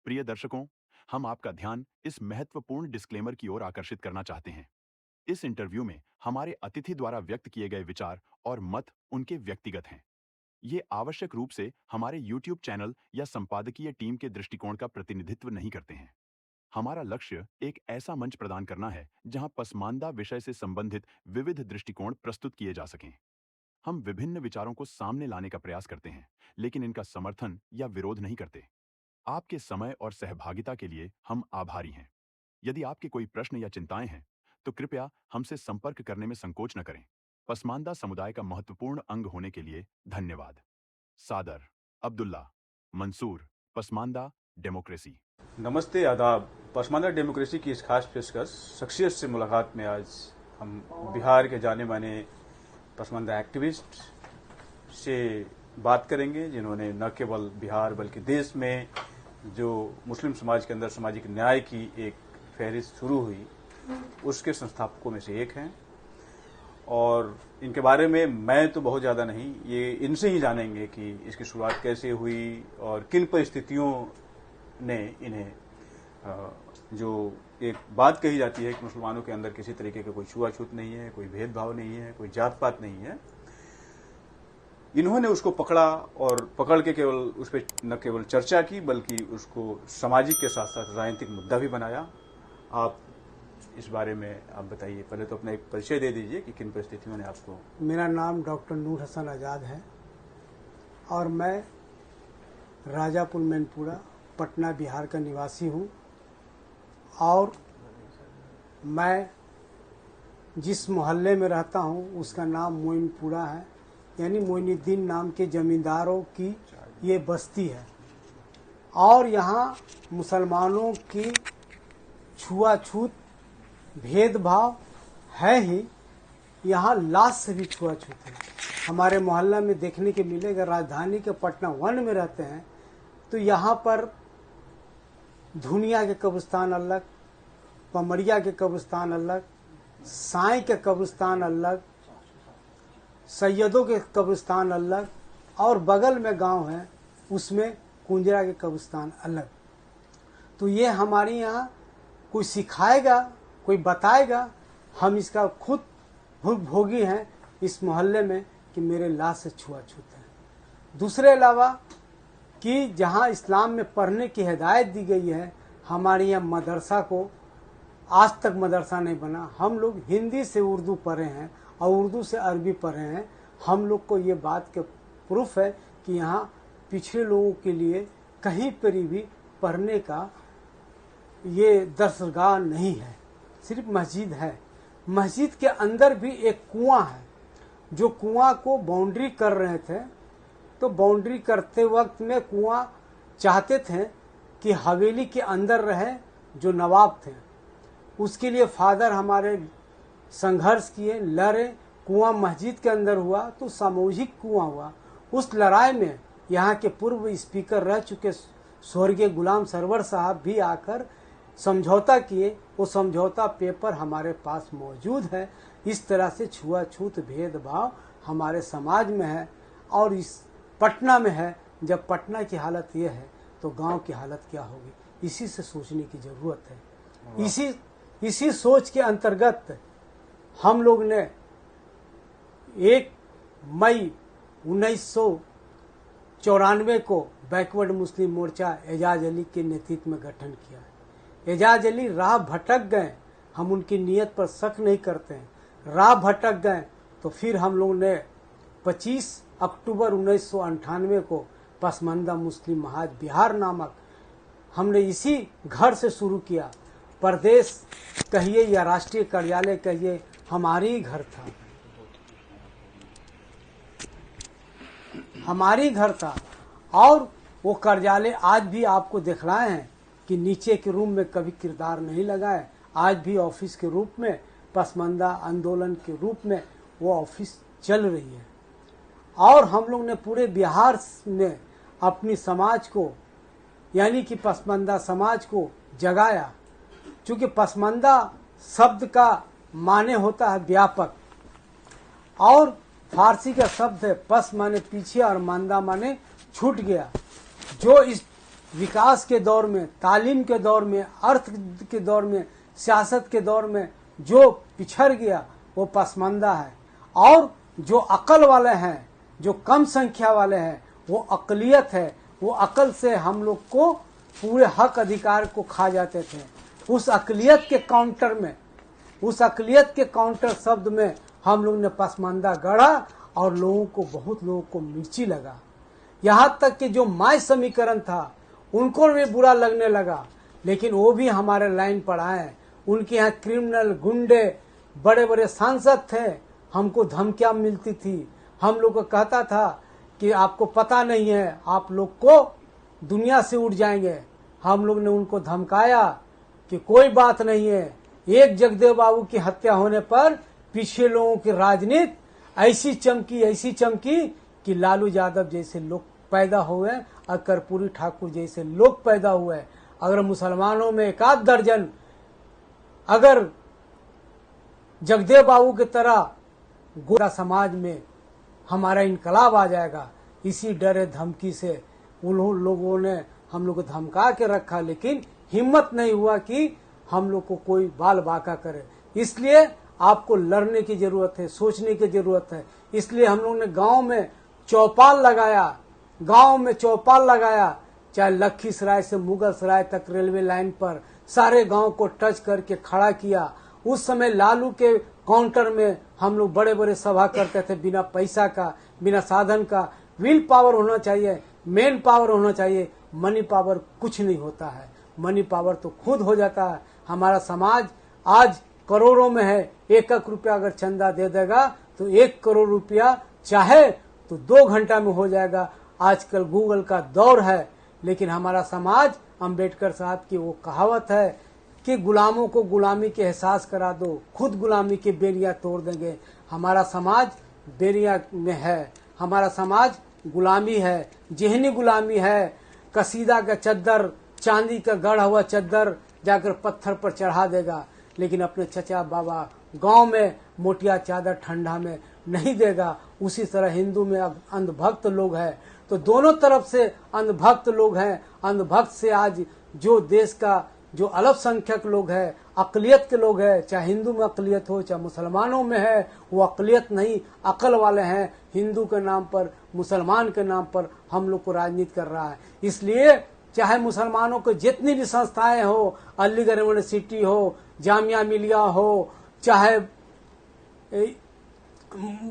प्रिय दर्शकों, हम आपका ध्यान इस महत्वपूर्ण डिस्क्लेमर की ओर आकर्षित करना चाहते हैं। इस इंटरव्यू में हमारे अतिथि द्वारा व्यक्त किए गए विचार और मत उनके व्यक्तिगत हैं। ये आवश्यक रूप से हमारे YouTube चैनल या संपादकीय टीम के दृष्टिकोण का प्रतिनिधित्व नहीं करते हैं। हमारा लक्ष्य एक ऐसा मंच प्रदान करना है जहां पसमानदा विषय से संबंधित विविध दृष्टिकोण प्रस्तुत किए जा सकें। हम विभिन्न विचारों को सामने लाने का प्रयास करते हैं, लेकिन इनका समर्थन या विरोध नहीं करते। आपके समय और सहभागिता के लिए हम आभारी हैं। यदि आपके कोई प्रश्न या चिंताएं हैं, तो कृपया हमसे संपर्क करने में संकोच न करें। पसमानदा समुदाय का महत्वपूर्ण अंग होने के लिए धन्यवाद। सादर, अब्दुल्ला, मंसूर, पसमानदा डेमोक्रेसी। नमस्ते, आदाब। पसमानदा डेमोक्रेसी की इस खास पेशकश शख्सियत से मुलाकात में आज हम बिहार के जाने माने पसमानदा एक्टिविस्ट से बात करेंगे, जिन्होंने न केवल बिहार बल्कि देश में जो मुस्लिम समाज के अंदर सामाजिक न्याय की एक फहरिस्त शुरू हुई, उसके संस्थापकों में से एक हैं। और इनके बारे में मैं तो बहुत ज़्यादा नहीं, ये इनसे ही जानेंगे कि इसकी शुरुआत कैसे हुई और किन परिस्थितियों ने इन्हें, जो एक बात कही जाती है कि मुसलमानों के अंदर किसी तरीके का कोई छुआछूत नहीं है, कोई भेदभाव नहीं है, कोई जात पात नहीं है, इन्होंने उसको पकड़ा और पकड़ के केवल उस पर न केवल चर्चा की बल्कि उसको सामाजिक के साथ साथ राजनीतिक मुद्दा भी बनाया। आप इस बारे में आप बताइए। पहले तो अपना एक परिचय दे दीजिए कि किन परिस्थितियों ने आपको। मेरा नाम डॉक्टर नूर हसन आज़ाद है और मैं राजापुर मैनपुरा, पटना, बिहार का निवासी हूँ। और मैं जिस मोहल्ले में रहता हूँ उसका नाम मोइनपुरा है, यानी मोइनुद्दीन नाम के जमींदारों की ये बस्ती है। और यहाँ मुसलमानों की छुआछूत, भेदभाव है ही, यहाँ लाश से भी छुआछूत है। हमारे मोहल्ला में देखने के मिलेगा। राजधानी के पटना 1 में रहते हैं तो यहाँ पर धुनिया के कब्रिस्तान अलग, पमरिया के कब्रिस्तान अलग, साई के कब्रिस्तान अलग, सैयदों के कब्रिस्तान अलग, और बगल में गांव है उसमें कुंजरा के कब्रिस्तान अलग। तो ये हमारे यहाँ कोई सिखाएगा, कोई बताएगा, हम इसका खुद भोगी हैं इस मोहल्ले में कि मेरे लाश से छुआछूत है। दूसरे अलावा कि जहाँ इस्लाम में पढ़ने की हिदायत दी गई है, हमारे यहाँ मदरसा को आज तक मदरसा नहीं बना। हम लोग हिंदी से उर्दू पढ़े हैं और उर्दू से अरबी पढ़े हैं। हम लोग को ये बात के प्रूफ है कि यहाँ पिछड़े लोगों के लिए कहीं पर भी पढ़ने का ये दर्सगाह नहीं है, सिर्फ मस्जिद है। मस्जिद के अंदर भी एक कुआं है, जो कुआं को बाउंड्री कर रहे थे। तो बाउंड्री करते वक्त में कुआं चाहते थे कि हवेली के अंदर रहे जो नवाब थे। उसके लिए फादर हमारे संघर्ष किए, लड़े। कुआं मस्जिद के अंदर हुआ तो सामूहिक कुआं हुआ। उस लड़ाई में यहाँ के पूर्व स्पीकर रह चुके स्वर्गीय गुलाम सरवर साहब भी आकर समझौता किए। वो समझौता पेपर हमारे पास मौजूद है। इस तरह से छुआछूत, भेदभाव हमारे समाज में है और इस पटना में है। जब पटना की हालत ये है तो गांव की हालत क्या होगी, इसी से सोचने की जरूरत है। इसी सोच के अंतर्गत हम लोग ने 1 मई 1994 को बैकवर्ड मुस्लिम मोर्चा एजाज अली के नेतृत्व में गठन किया। एजाज अली राह भटक गए, हम उनकी नीयत पर शक नहीं करते हैं। राह भटक गए तो फिर हम लोग ने 25 अक्टूबर 1998 को पसमानदा मुस्लिम महाज बिहार नामक हमने इसी घर से शुरू किया। प्रदेश कहिए या राष्ट्रीय कार्यालय कहिए, हमारी ही घर था, हमारी घर था। और वो कार्यालय आज भी आपको दिखलाए हैं कि नीचे के रूम में कभी किरदार नहीं लगाए। आज भी ऑफिस के रूप में, पसमानदा आंदोलन के रूप में वो ऑफिस चल रही है। और हम लोग ने पूरे बिहार में अपनी समाज को, यानी कि पसमानदा समाज को जगाया। चूँकि पसमानदा शब्द का माने होता है व्यापक, और फारसी का शब्द है पस माने पीछे और मांदा माने छूट गया। जो इस विकास के दौर में, तालीम के दौर में, अर्थ के दौर में, सियासत के दौर में जो पिछड़ गया वो पसमानदा है। और जो अकल वाले हैं, जो कम संख्या वाले हैं, वो अकलियत है। वो अकल से हम लोग को पूरे हक अधिकार को खा जाते थे। उस अकलियत के काउंटर में, उस अकलियत के काउंटर शब्द में हम लोग ने पसमानदा गढ़ा और बहुत लोगों को मिर्ची लगा। यहाँ तक कि जो माय समीकरण था उनको भी बुरा लगने लगा, लेकिन वो भी हमारे लाइन पर आए। उनके यहाँ क्रिमिनल, गुंडे, बड़े बड़े सांसद थे, हमको धमकियां मिलती थी। हम लोग को कहता था कि आपको पता नहीं है, आप लोग को दुनिया से उड़ जाएंगे। हम लोग ने उनको धमकाया कि कोई बात नहीं है। एक जगदेव बाबू की हत्या होने पर पीछे लोगों की राजनीति ऐसी चमकी कि लालू यादव जैसे लोग पैदा हुए और कर्पूरी ठाकुर जैसे लोग पैदा हुए। अगर मुसलमानों में एक आध दर्जन अगर जगदेव बाबू की तरह गोरा समाज में हमारा इनकलाब आ जाएगा, इसी डरे धमकी से उन लोगों ने हम लोग को धमका के रखा, लेकिन हिम्मत नहीं हुआ कि हम लोग को कोई बाल बाका करे। इसलिए आपको लड़ने की जरूरत है, सोचने की जरूरत है। इसलिए हम लोग ने गांव में चौपाल लगाया, चाहे लखीसराय से मुगलसराय तक रेलवे लाइन पर सारे गांव को टच करके खड़ा किया। उस समय लालू के काउंटर में हम लोग बड़े बड़े सभा करते थे, बिना पैसा का, बिना साधन का। विल पावर होना चाहिए, मेन पावर होना चाहिए। मनी पावर कुछ नहीं होता है, मनी पावर तो खुद हो जाता है। हमारा समाज आज करोड़ों में है। 1 रुपया अगर चंदा दे देगा तो 1 करोड़ रुपया चाहे तो 2 घंटा में हो जाएगा। आजकल गूगल का दौर है, लेकिन हमारा समाज, अंबेडकर साहब की वो कहावत है कि गुलामों को गुलामी के एहसास करा दो, खुद गुलामी के बेरिया तोड़ देंगे। हमारा समाज बेरिया में है, हमारा समाज गुलामी है, जेहनी गुलामी है। कसीदा का चद्दर, चांदी का गढ़ा हुआ चद्दर जाकर पत्थर पर चढ़ा देगा, लेकिन अपने चचा बाबा गांव में मोटिया चादर ठंडा में नहीं देगा। उसी तरह हिंदू में अब अंधभक्त लोग हैं, तो दोनों तरफ से अंधभक्त लोग हैं। अंधभक्त से आज जो देश का जो अल्पसंख्यक लोग हैं, अकलियत के लोग हैं, चाहे हिंदू में अकलियत हो चाहे मुसलमानों में है, वो अकलियत नहीं अकल वाले हैं। हिंदू के नाम पर, मुसलमान के नाम पर हम लोग को राजनीति कर रहा है। इसलिए चाहे मुसलमानों को जितनी भी संस्थाएं हो, अलीगढ़ यूनिवर्सिटी हो, जामिया मिलिया हो, चाहे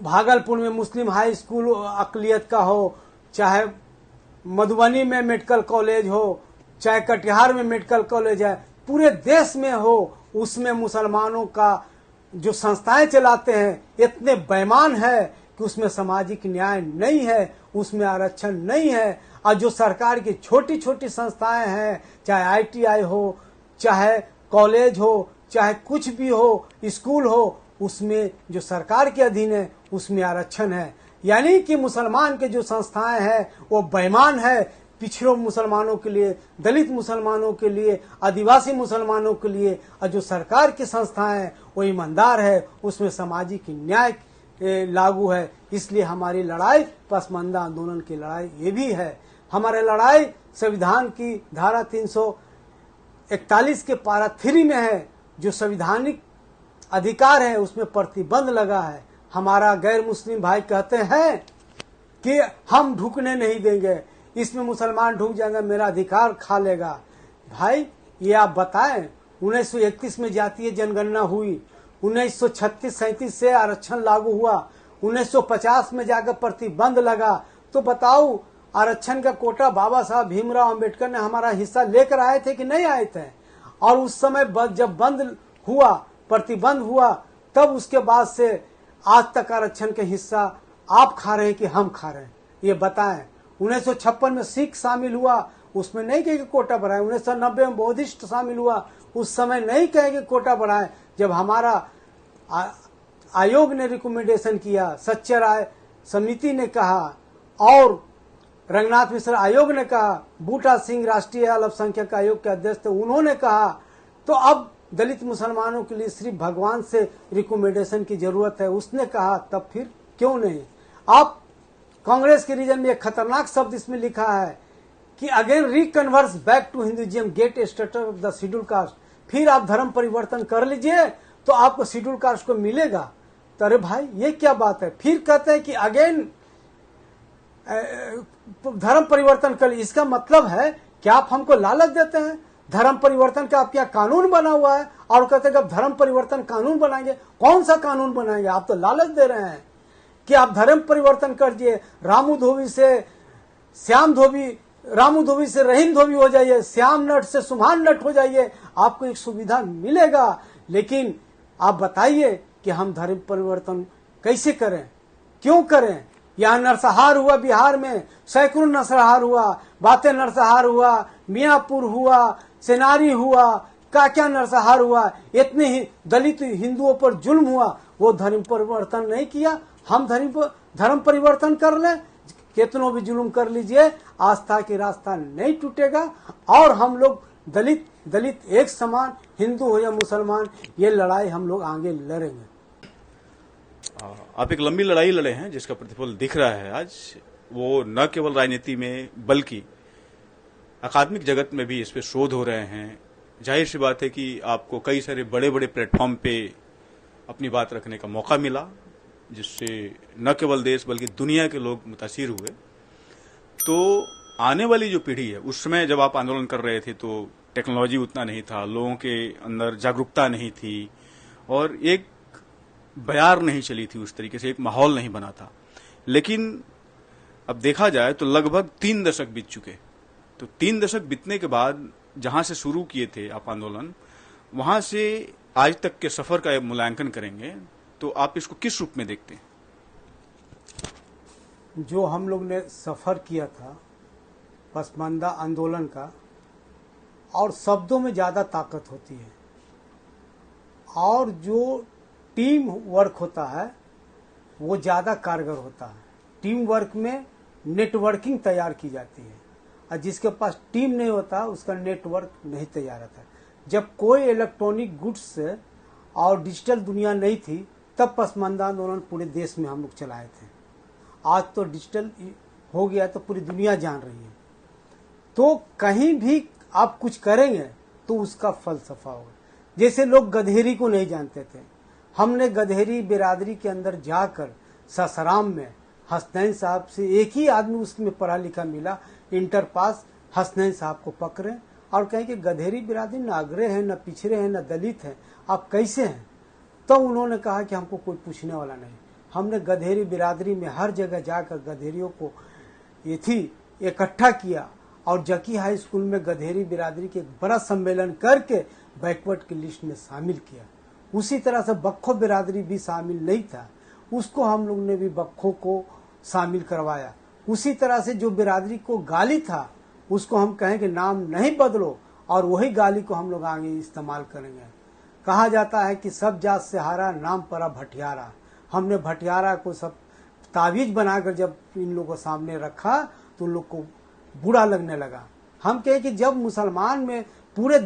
भागलपुर में मुस्लिम हाई स्कूल अकलियत का हो, चाहे मधुबनी में मेडिकल कॉलेज हो, चाहे कटिहार में मेडिकल कॉलेज है, पूरे देश में हो, उसमें मुसलमानों का जो संस्थाएं चलाते हैं इतने बेईमान है कि उसमें सामाजिक न्याय नहीं है, उसमें आरक्षण नहीं है। और जो सरकार की छोटी छोटी संस्थाएं हैं, चाहे ITI हो, चाहे कॉलेज हो, चाहे कुछ भी हो, स्कूल हो, उसमें जो सरकार के अधीन है उसमें आरक्षण है। यानी कि मुसलमान के जो संस्थाएं हैं वो बेईमान है। पिछड़ों मुसलमानों के लिए, दलित मुसलमानों के लिए, आदिवासी मुसलमानों के लिए, और जो सरकार की संस्थाएं हैं वो ईमानदार है, उसमें सामाजिक न्याय लागू है। इसलिए हमारी लड़ाई पसमानदा आंदोलन की लड़ाई ये भी है। हमारी लड़ाई संविधान की धारा 341 के पारा 3 में है, जो संविधानिक अधिकार है उसमें प्रतिबंध लगा है। हमारा गैर मुस्लिम भाई कहते हैं कि हम ढुकने नहीं देंगे, इसमें मुसलमान ढुक जाएंगे, मेरा अधिकार खा लेगा। भाई ये आप बताएं, 1931 में जातीय जनगणना हुई, 1936-37 से आरक्षण लागू हुआ, 1950 में जाकर प्रतिबंध लगा। तो बताओ आरक्षण का कोटा बाबा साहब भीमराव अंबेडकर ने हमारा हिस्सा लेकर आए थे कि नहीं आए थे? और उस समय जब बंद हुआ, प्रतिबंध हुआ, तब उसके बाद से आज तक आरक्षण के हिस्सा आप खा रहे हैं कि हम खा रहे हैं, ये बताएं। 1956 में सिख शामिल हुआ, उसमें नहीं कहेंगे कोटा बढ़ाए। 1990 में बौद्धिस्ट शामिल हुआ, उस समय नहीं कहेंगे कोटा बढ़ाए। जब हमारा आयोग ने रिकमेंडेशन किया, सच्चे राय समिति ने कहा और रंगनाथ मिश्र आयोग ने कहा, बूटा सिंह राष्ट्रीय अल्पसंख्यक आयोग के अध्यक्ष थे, उन्होंने कहा, तो अब दलित मुसलमानों के लिए सिर्फ भगवान से रिकमेंडेशन की जरूरत है, उसने कहा, तब फिर क्यों नहीं? आप कांग्रेस के रीजन में एक खतरनाक शब्द इसमें लिखा है कि again reconverse back to Hinduism, get status of the schedule caste, फिर आप धर्म परिवर्तन कर लीजिए तो आपको शेड्यूल कास्ट को मिलेगा। तो अरे भाई ये क्या बात है। फिर कहते हैं कि अगेन धर्म परिवर्तन कर, इसका मतलब है कि आप हमको लालच देते हैं। धर्म परिवर्तन का आपके यहाँ कानून बना हुआ है और कहते हैं कि आप धर्म परिवर्तन कानून बनाएंगे। कौन सा कानून बनाएंगे? आप तो लालच दे रहे हैं कि आप धर्म परिवर्तन करिए, रामू धोबी से श्याम धोबी, रामू धोबी से रहीम धोबी हो जाइए, श्याम नट से सुभान नट हो जाइए, आपको एक सुविधा मिलेगा। लेकिन आप बताइए कि हम धर्म परिवर्तन कैसे करें, क्यों करें? यहाँ नरसंहार हुआ बिहार में, सैकड़ों नरसंहार हुआ, बातें नरसंहार हुआ, मियाँपुर हुआ, सेनारी हुआ, क्या नरसंहार हुआ, इतने ही दलित हिंदुओं पर जुल्म हुआ, वो धर्म परिवर्तन नहीं किया। हम धर्म परिवर्तन कर लें, कितनों भी जुल्म कर लीजिए, आस्था की रास्ता नहीं टूटेगा और हम लोग दलित एक समान, हिंदू हो या मुसलमान, ये लड़ाई हम लोग आगे लड़ेंगे। आप एक लंबी लड़ाई लड़े हैं जिसका प्रतिफल दिख रहा है आज। वो न केवल राजनीति में बल्कि अकादमिक जगत में भी इस पे शोध हो रहे हैं। जाहिर सी बात है कि आपको कई सारे बड़े बड़े प्लेटफॉर्म पे अपनी बात रखने का मौका मिला, जिससे न केवल देश बल्कि दुनिया के लोग मुतासिर हुए। तो आने वाली जो पीढ़ी है, उस समय जब आप आंदोलन कर रहे थे तो टेक्नोलॉजी उतना नहीं था, लोगों के अंदर जागरूकता नहीं थी और एक बयार नहीं चली थी उस तरीके से, एक माहौल नहीं बना था। लेकिन अब देखा जाए तो लगभग 3 दशक बीत चुके। तो 3 दशक बीतने के बाद जहां से शुरू किए थे आप आंदोलन, वहां से आज तक के सफर का मूल्यांकन करेंगे तो आप इसको किस रूप में देखते हैं? जो हम लोग ने सफर किया था पसमानदा आंदोलन का, और शब्दों में ज्यादा ताकत होती है और जो टीम वर्क होता है वो ज्यादा कारगर होता है। टीम वर्क में नेटवर्किंग तैयार की जाती है और जिसके पास टीम नहीं होता उसका नेटवर्क नहीं तैयार होता। जब कोई इलेक्ट्रॉनिक गुड्स और डिजिटल दुनिया नहीं थी तब पसमानदा आंदोलन पूरे देश में हम लोग चलाए थे। आज तो डिजिटल हो गया तो पूरी दुनिया जान रही है। तो कहीं भी आप कुछ करेंगे तो उसका फलसफा होगा। जैसे लोग गधेरी को नहीं जानते थे, हमने गधेरी बिरादरी के अंदर जाकर ससराम में हसनैन साहब से, एक ही आदमी उसमें पढ़ा लिखा मिला, इंटर पास, हसनैन साहब को पकड़े और कहें कि गधेरी बिरादरी न अग्रे है, न पिछड़े हैं, न दलित हैं, आप कैसे हैं? तो उन्होंने कहा कि हमको कोई पूछने वाला नहीं। हमने गधेरी बिरादरी में हर जगह जाकर गधेरियों को ये थी इकट्ठा किया और जकी हाई स्कूल में गधेरी बिरादरी के एक बड़ा सम्मेलन करके बैकवर्ड की लिस्ट में शामिल किया। उसी तरह से बक्खो बिरादरी भी शामिल नहीं था, उसको हम लोग ने भी बक्खो को शामिल करवाया। उसी तरह से जो बिरादरी को गाली था उसको हम कहें कि नाम नहीं बदलो और वही गाली को हम लोग आगे इस्तेमाल करेंगे। कहा जाता है कि सब जात से हारा, नाम परा भटियारा। हमने भटियारा को सब तावीज बनाकर जब इन लोगों को सामने रखा तो उन लोग को बुरा लगने लगा। हम कहें कि जब मुसलमान में, पूरे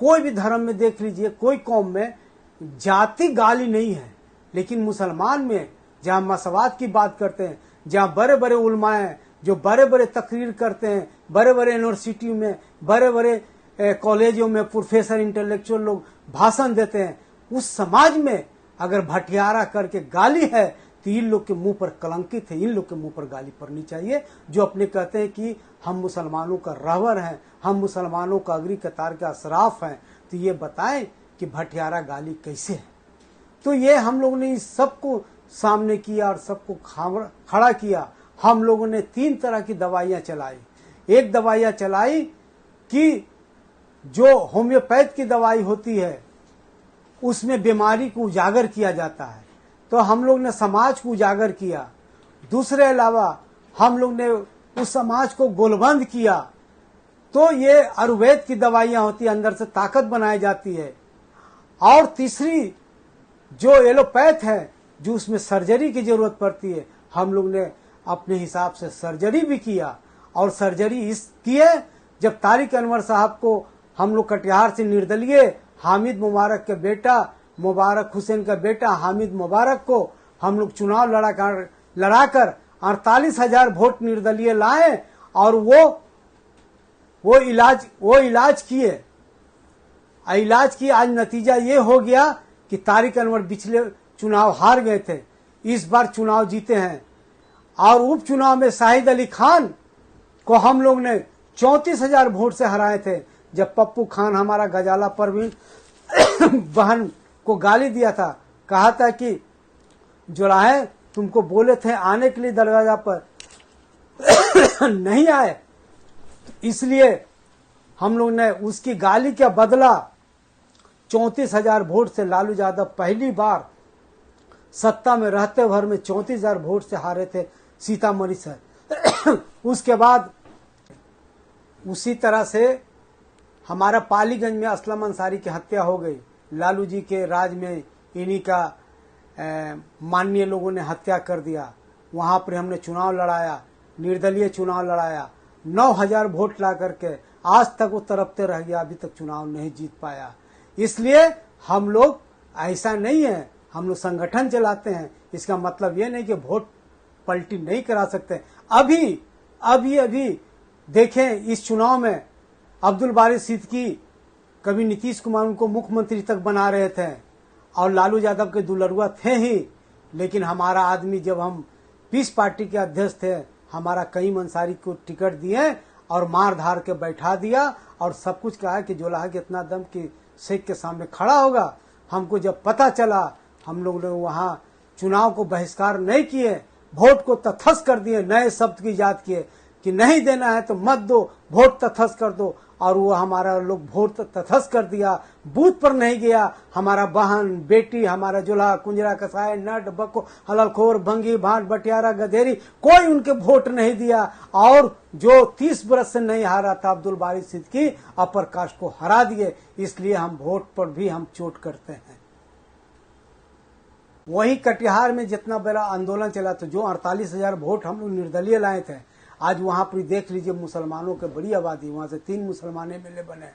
कोई भी धर्म में देख लीजिए, कोई कौम में जाति गाली नहीं है, लेकिन मुसलमान में जहाँ मसवाद की बात करते हैं, जहाँ बड़े बड़े उलमाए जो बड़े बड़े तकरीर करते हैं, बड़े बड़े यूनिवर्सिटियों में, बड़े बड़े कॉलेजों में प्रोफेसर इंटेलेक्चुअल लोग भाषण देते हैं, उस समाज में अगर भटियारा करके गाली है तो इन लोग के मुंह पर कलंकित है, इन लोग के मुंह पर गाली पड़नी चाहिए। जो अपने कहते हैं कि हम मुसलमानों का रहबर हैं, हम मुसलमानों का अगली कतार का अशराफ हैं, तो ये बताएं कि भटियारा गाली कैसे है। तो ये हम लोगों ने इस सबको सामने किया और सबको खड़ा किया। हम लोगों ने 3 तरह की दवाइयां चलाई। एक दवाइयां चलाई कि जो होम्योपैथ की दवाई होती है उसमें बीमारी को उजागर किया जाता है, तो हम लोग ने समाज को उजागर किया। दूसरे अलावा हम लोग ने उस समाज को गोलबंद किया, तो ये आयुर्वेद की दवाइयां होती है, अंदर से ताकत बनाई जाती है। और तीसरी जो एलोपैथ है, जो उसमें सर्जरी की जरूरत पड़ती है, हम लोग ने अपने हिसाब से सर्जरी भी किया। और सर्जरी इस किए जब तारिक अनवर साहब को हम लोग कटिहार से निर्दलीय हामिद मुबारक के बेटा, मुबारक हुसैन का बेटा हामिद मुबारक को हम लोग चुनाव लड़ाकर 48,000 वोट निर्दलीय लाए और वो वो इलाज किए, आज नतीजा ये हो गया कि तारिक अनवर पिछले चुनाव हार गए थे, इस बार चुनाव जीते हैं। और उपचुनाव में शाहिद अली खान को हम लोग ने 34,000 वोट से हराए थे, जब पप्पू खान हमारा गजाला परवीन बहन को गाली दिया था, कहा था कि जो राहे तुमको बोले थे आने के लिए दरवाजा पर नहीं आए, इसलिए हम लोग ने उसकी गाली का बदला 34,000 वोट से लालू यादव पहली बार सत्ता में रहते भर में 34,000 वोट से हारे थे सीतामढ़ी से। उसके बाद उसी तरह से हमारा पालीगंज में असलम अंसारी की हत्या हो गई। लालू जी के राज में इन्हीं का माननीय लोगों ने हत्या कर दिया। वहां पर हमने चुनाव लड़ाया, निर्दलीय चुनाव लड़ाया, 9,000 वोट ला करके आज तक वो तरफते रह गया, अभी तक चुनाव नहीं जीत पाया। इसलिए हम लोग ऐसा नहीं है, हम लोग संगठन चलाते हैं, इसका मतलब ये नहीं कि वोट पलटी नहीं करा सकते। अभी देखें, इस चुनाव में अब्दुल बारी सिद्दीकी कभी नीतीश कुमार उनको मुख्यमंत्री तक बना रहे थे और लालू यादव के दुलरुआ थे ही, लेकिन हमारा आदमी, जब हम पीस पार्टी के अध्यक्ष थे, हमारा कईम अंसारी को टिकट दिए और मार धार के बैठा दिया और सब कुछ कहा कि जोलाहा के इतना दम कि शेख के सामने खड़ा होगा। हमको जब पता चला, हम लोग ने वहां चुनाव को बहिष्कार नहीं किए, वोट को तथस्थ कर दिए, नए शब्द की याद किए कि नहीं देना है तो मत दो, वोट तथस्थ कर दो। और वो हमारा लोग वोट तथस्थ कर दिया, बूथ पर नहीं गया। हमारा बहन बेटी, हमारा जुल्हा कुंजरा कसाई नट बको हललखोर भंगी भाट बटियारा गधेरी, कोई उनके वोट नहीं दिया। और जो 30 बरस से नहीं हारा था अब्दुल बारी सिद्दीकी, अपर कास्ट को हरा दिए। इसलिए हम वोट पर भी हम चोट करते हैं। वही कटिहार में जितना बड़ा आंदोलन चला, तो जो 48,000 वोट हम लोग निर्दलीय लाए थे, आज वहां पर देख लीजिए मुसलमानों के बड़ी आबादी, वहां से 3 मुसलमान एमएलए बने,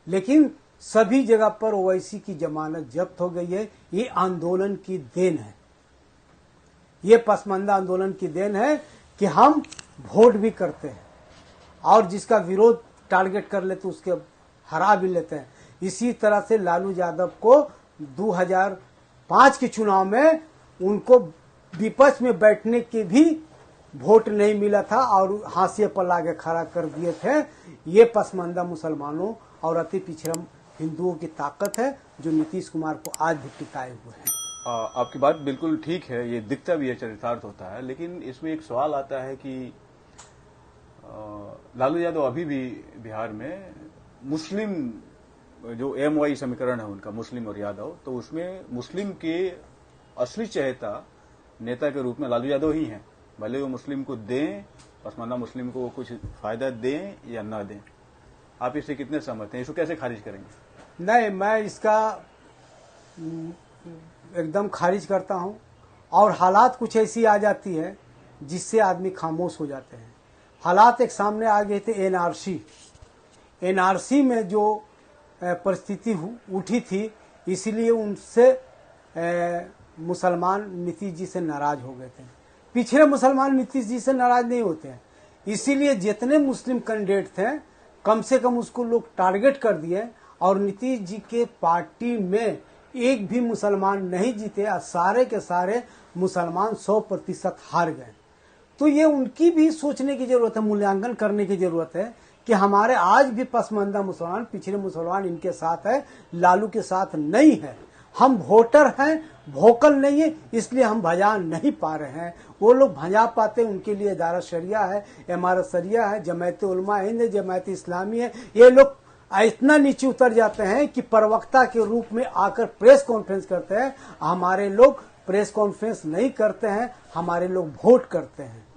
लेकिन सभी जगह पर ओवैसी की जमानत जब्त हो गई है। ये आंदोलन की देन है, ये पसमानदा आंदोलन की देन है कि हम वोट भी करते हैं और जिसका विरोध टारगेट कर लेते उसके हरा भी लेते हैं। इसी तरह से लालू यादव को 2005 के चुनाव में उनको विपक्ष में बैठने के भी वोट नहीं मिला था और हाशिए पर लाके खड़ा कर दिए थे। ये पसमानदा मुसलमानों और अति पिछड़ा हिंदुओं की ताकत है जो नीतीश कुमार को आज भी टिकाए हुए हैं। आपकी बात बिल्कुल ठीक है, ये दिखता भी है, चरितार्थ होता है, लेकिन इसमें एक सवाल आता है कि लालू यादव अभी भी बिहार में मुस्लिम जो एमवाई समीकरण है उनका, मुस्लिम और यादव, तो उसमें मुस्लिम के असली चहेता नेता के रूप में लालू यादव ही हैं। भले वो मुस्लिम को दें, पसमानदा मुस्लिम को वो कुछ फायदा दें या ना दें। आप इससे कितने सहमत हैं? इसको कैसे खारिज करेंगे? नहीं, मैं इसका एकदम खारिज करता हूं। और हालात कुछ ऐसी आ जाती है जिससे आदमी खामोश हो जाते हैं। हालात एक सामने आ गए थे एनआरसी में जो परिस्थिति उठी थी, इसीलिए उनसे मुसलमान नीतीश जी से नाराज हो गए थे। पिछड़े मुसलमान नीतीश जी से नाराज नहीं होते हैं, इसीलिए जितने मुस्लिम कैंडिडेट थे कम से कम उसको लोग टारगेट कर दिए और नीतीश जी के पार्टी में एक भी मुसलमान नहीं जीते और सारे के सारे मुसलमान 100% हार गए। तो ये उनकी भी सोचने की जरूरत है, मूल्यांकन करने की जरूरत है कि हमारे आज भी पसमानदा मुसलमान, पिछड़े मुसलमान इनके साथ है, लालू के साथ नहीं है। हम वोटर हैं, वोकल नहीं है, इसलिए हम भजा नहीं पा रहे हैं। वो लोग भजा पाते, उनके लिए इदारा शरिया है, इमारत शरिया है, जमायत उलमा हिंद, जमायत इस्लामी है। ये लोग इतना नीचे उतर जाते हैं कि प्रवक्ता के रूप में आकर प्रेस कॉन्फ्रेंस करते हैं। हमारे लोग प्रेस कॉन्फ्रेंस नहीं करते हैं, हमारे लोग वोट करते हैं।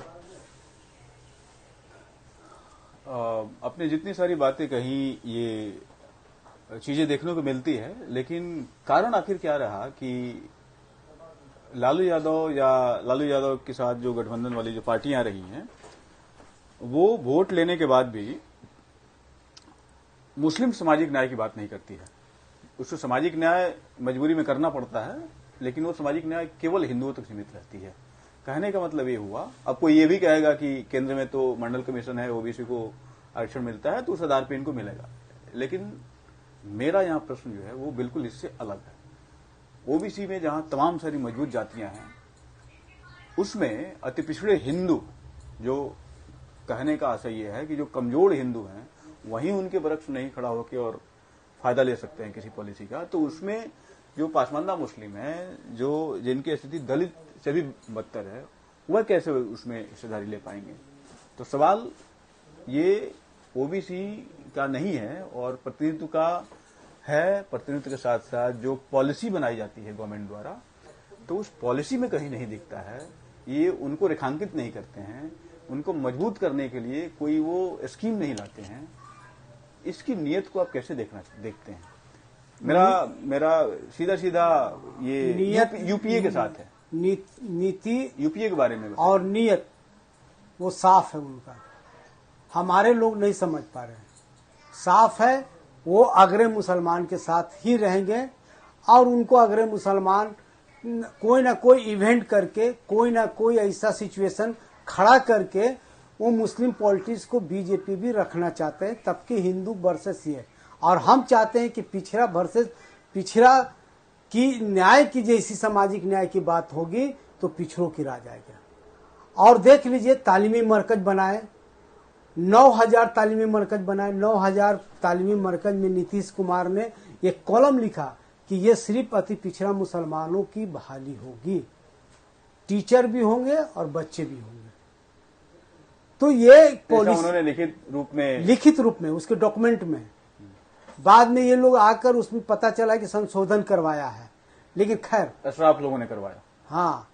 आपने जितनी सारी बातें कही, ये चीजें देखने को मिलती है, लेकिन कारण आखिर क्या रहा कि लालू यादव के साथ जो गठबंधन वाली जो पार्टियां रही हैं, वो वोट लेने के बाद भी मुस्लिम सामाजिक न्याय की बात नहीं करती है। उसको सामाजिक न्याय मजबूरी में करना पड़ता है, लेकिन वो सामाजिक न्याय केवल हिंदुओं तक सीमित रहती है। कहने का मतलब ये हुआ, अब कोई ये भी कहेगा कि केंद्र में तो मंडल कमीशन है, ओबीसी को आरक्षण मिलता है तो उस आधार पर इनको मिलेगा। लेकिन मेरा यहाँ प्रश्न जो है वो बिल्कुल इससे अलग है। ओबीसी में जहां तमाम सारी मजबूत जातियां हैं, उसमें अति पिछड़े हिंदू, जो कहने का आशय यह है कि जो कमजोर हिंदू हैं वहीं उनके बरक्स नहीं खड़ा होकर और फायदा ले सकते हैं किसी पॉलिसी का, तो उसमें जो पासमानदा मुस्लिम हैं, जो जिनकी स्थिति दलित से भी बदतर है, वह कैसे उसमें हिस्सेदारी ले पाएंगे? तो सवाल ये ओबीसी का नहीं है और प्रतिनिधित्व का है। प्रतिनिधित्व के साथ साथ जो पॉलिसी बनाई जाती है गवर्नमेंट द्वारा, तो उस पॉलिसी में कहीं नहीं दिखता है। ये उनको रेखांकित नहीं करते हैं, उनको मजबूत करने के लिए कोई वो स्कीम नहीं लाते हैं। इसकी नीयत को आप कैसे देखते हैं? मेरा सीधा सीधा ये यूपीए के साथ है। नीति यूपीए के बारे में और नीयत वो साफ है उनका, हमारे लोग नहीं समझ पा रहे हैं। साफ है, वो अग्रणी मुसलमान के साथ ही रहेंगे और उनको अग्रणी मुसलमान कोई ना कोई इवेंट करके, कोई ना कोई ऐसा सिचुएशन खड़ा करके वो मुस्लिम पॉलिटिक्स को बीजेपी भी रखना चाहते हैं, तब कि हिंदू वर्सेस ये। और हम चाहते हैं कि पिछड़ा वर्सेस पिछड़ा की न्याय की जैसी सामाजिक न्याय की बात होगी तो पिछड़ों की राज आएगा। और देख लीजिए, तालीमी मरकज बनाए, 9000 तालीमी मरकज बनाए। 9000 तालीमी मरकज में नीतीश कुमार ने एक कॉलम लिखा कि ये सिर्फ अति पिछड़ा मुसलमानों की बहाली होगी, टीचर भी होंगे और बच्चे भी होंगे। तो ये पॉलिसी उन्होंने लिखित रूप में उसके डॉक्यूमेंट में, बाद में ये लोग आकर उसमें पता चला कि संशोधन करवाया है, लेकिन खैर अशराफ लोगों ने करवाया। हाँ,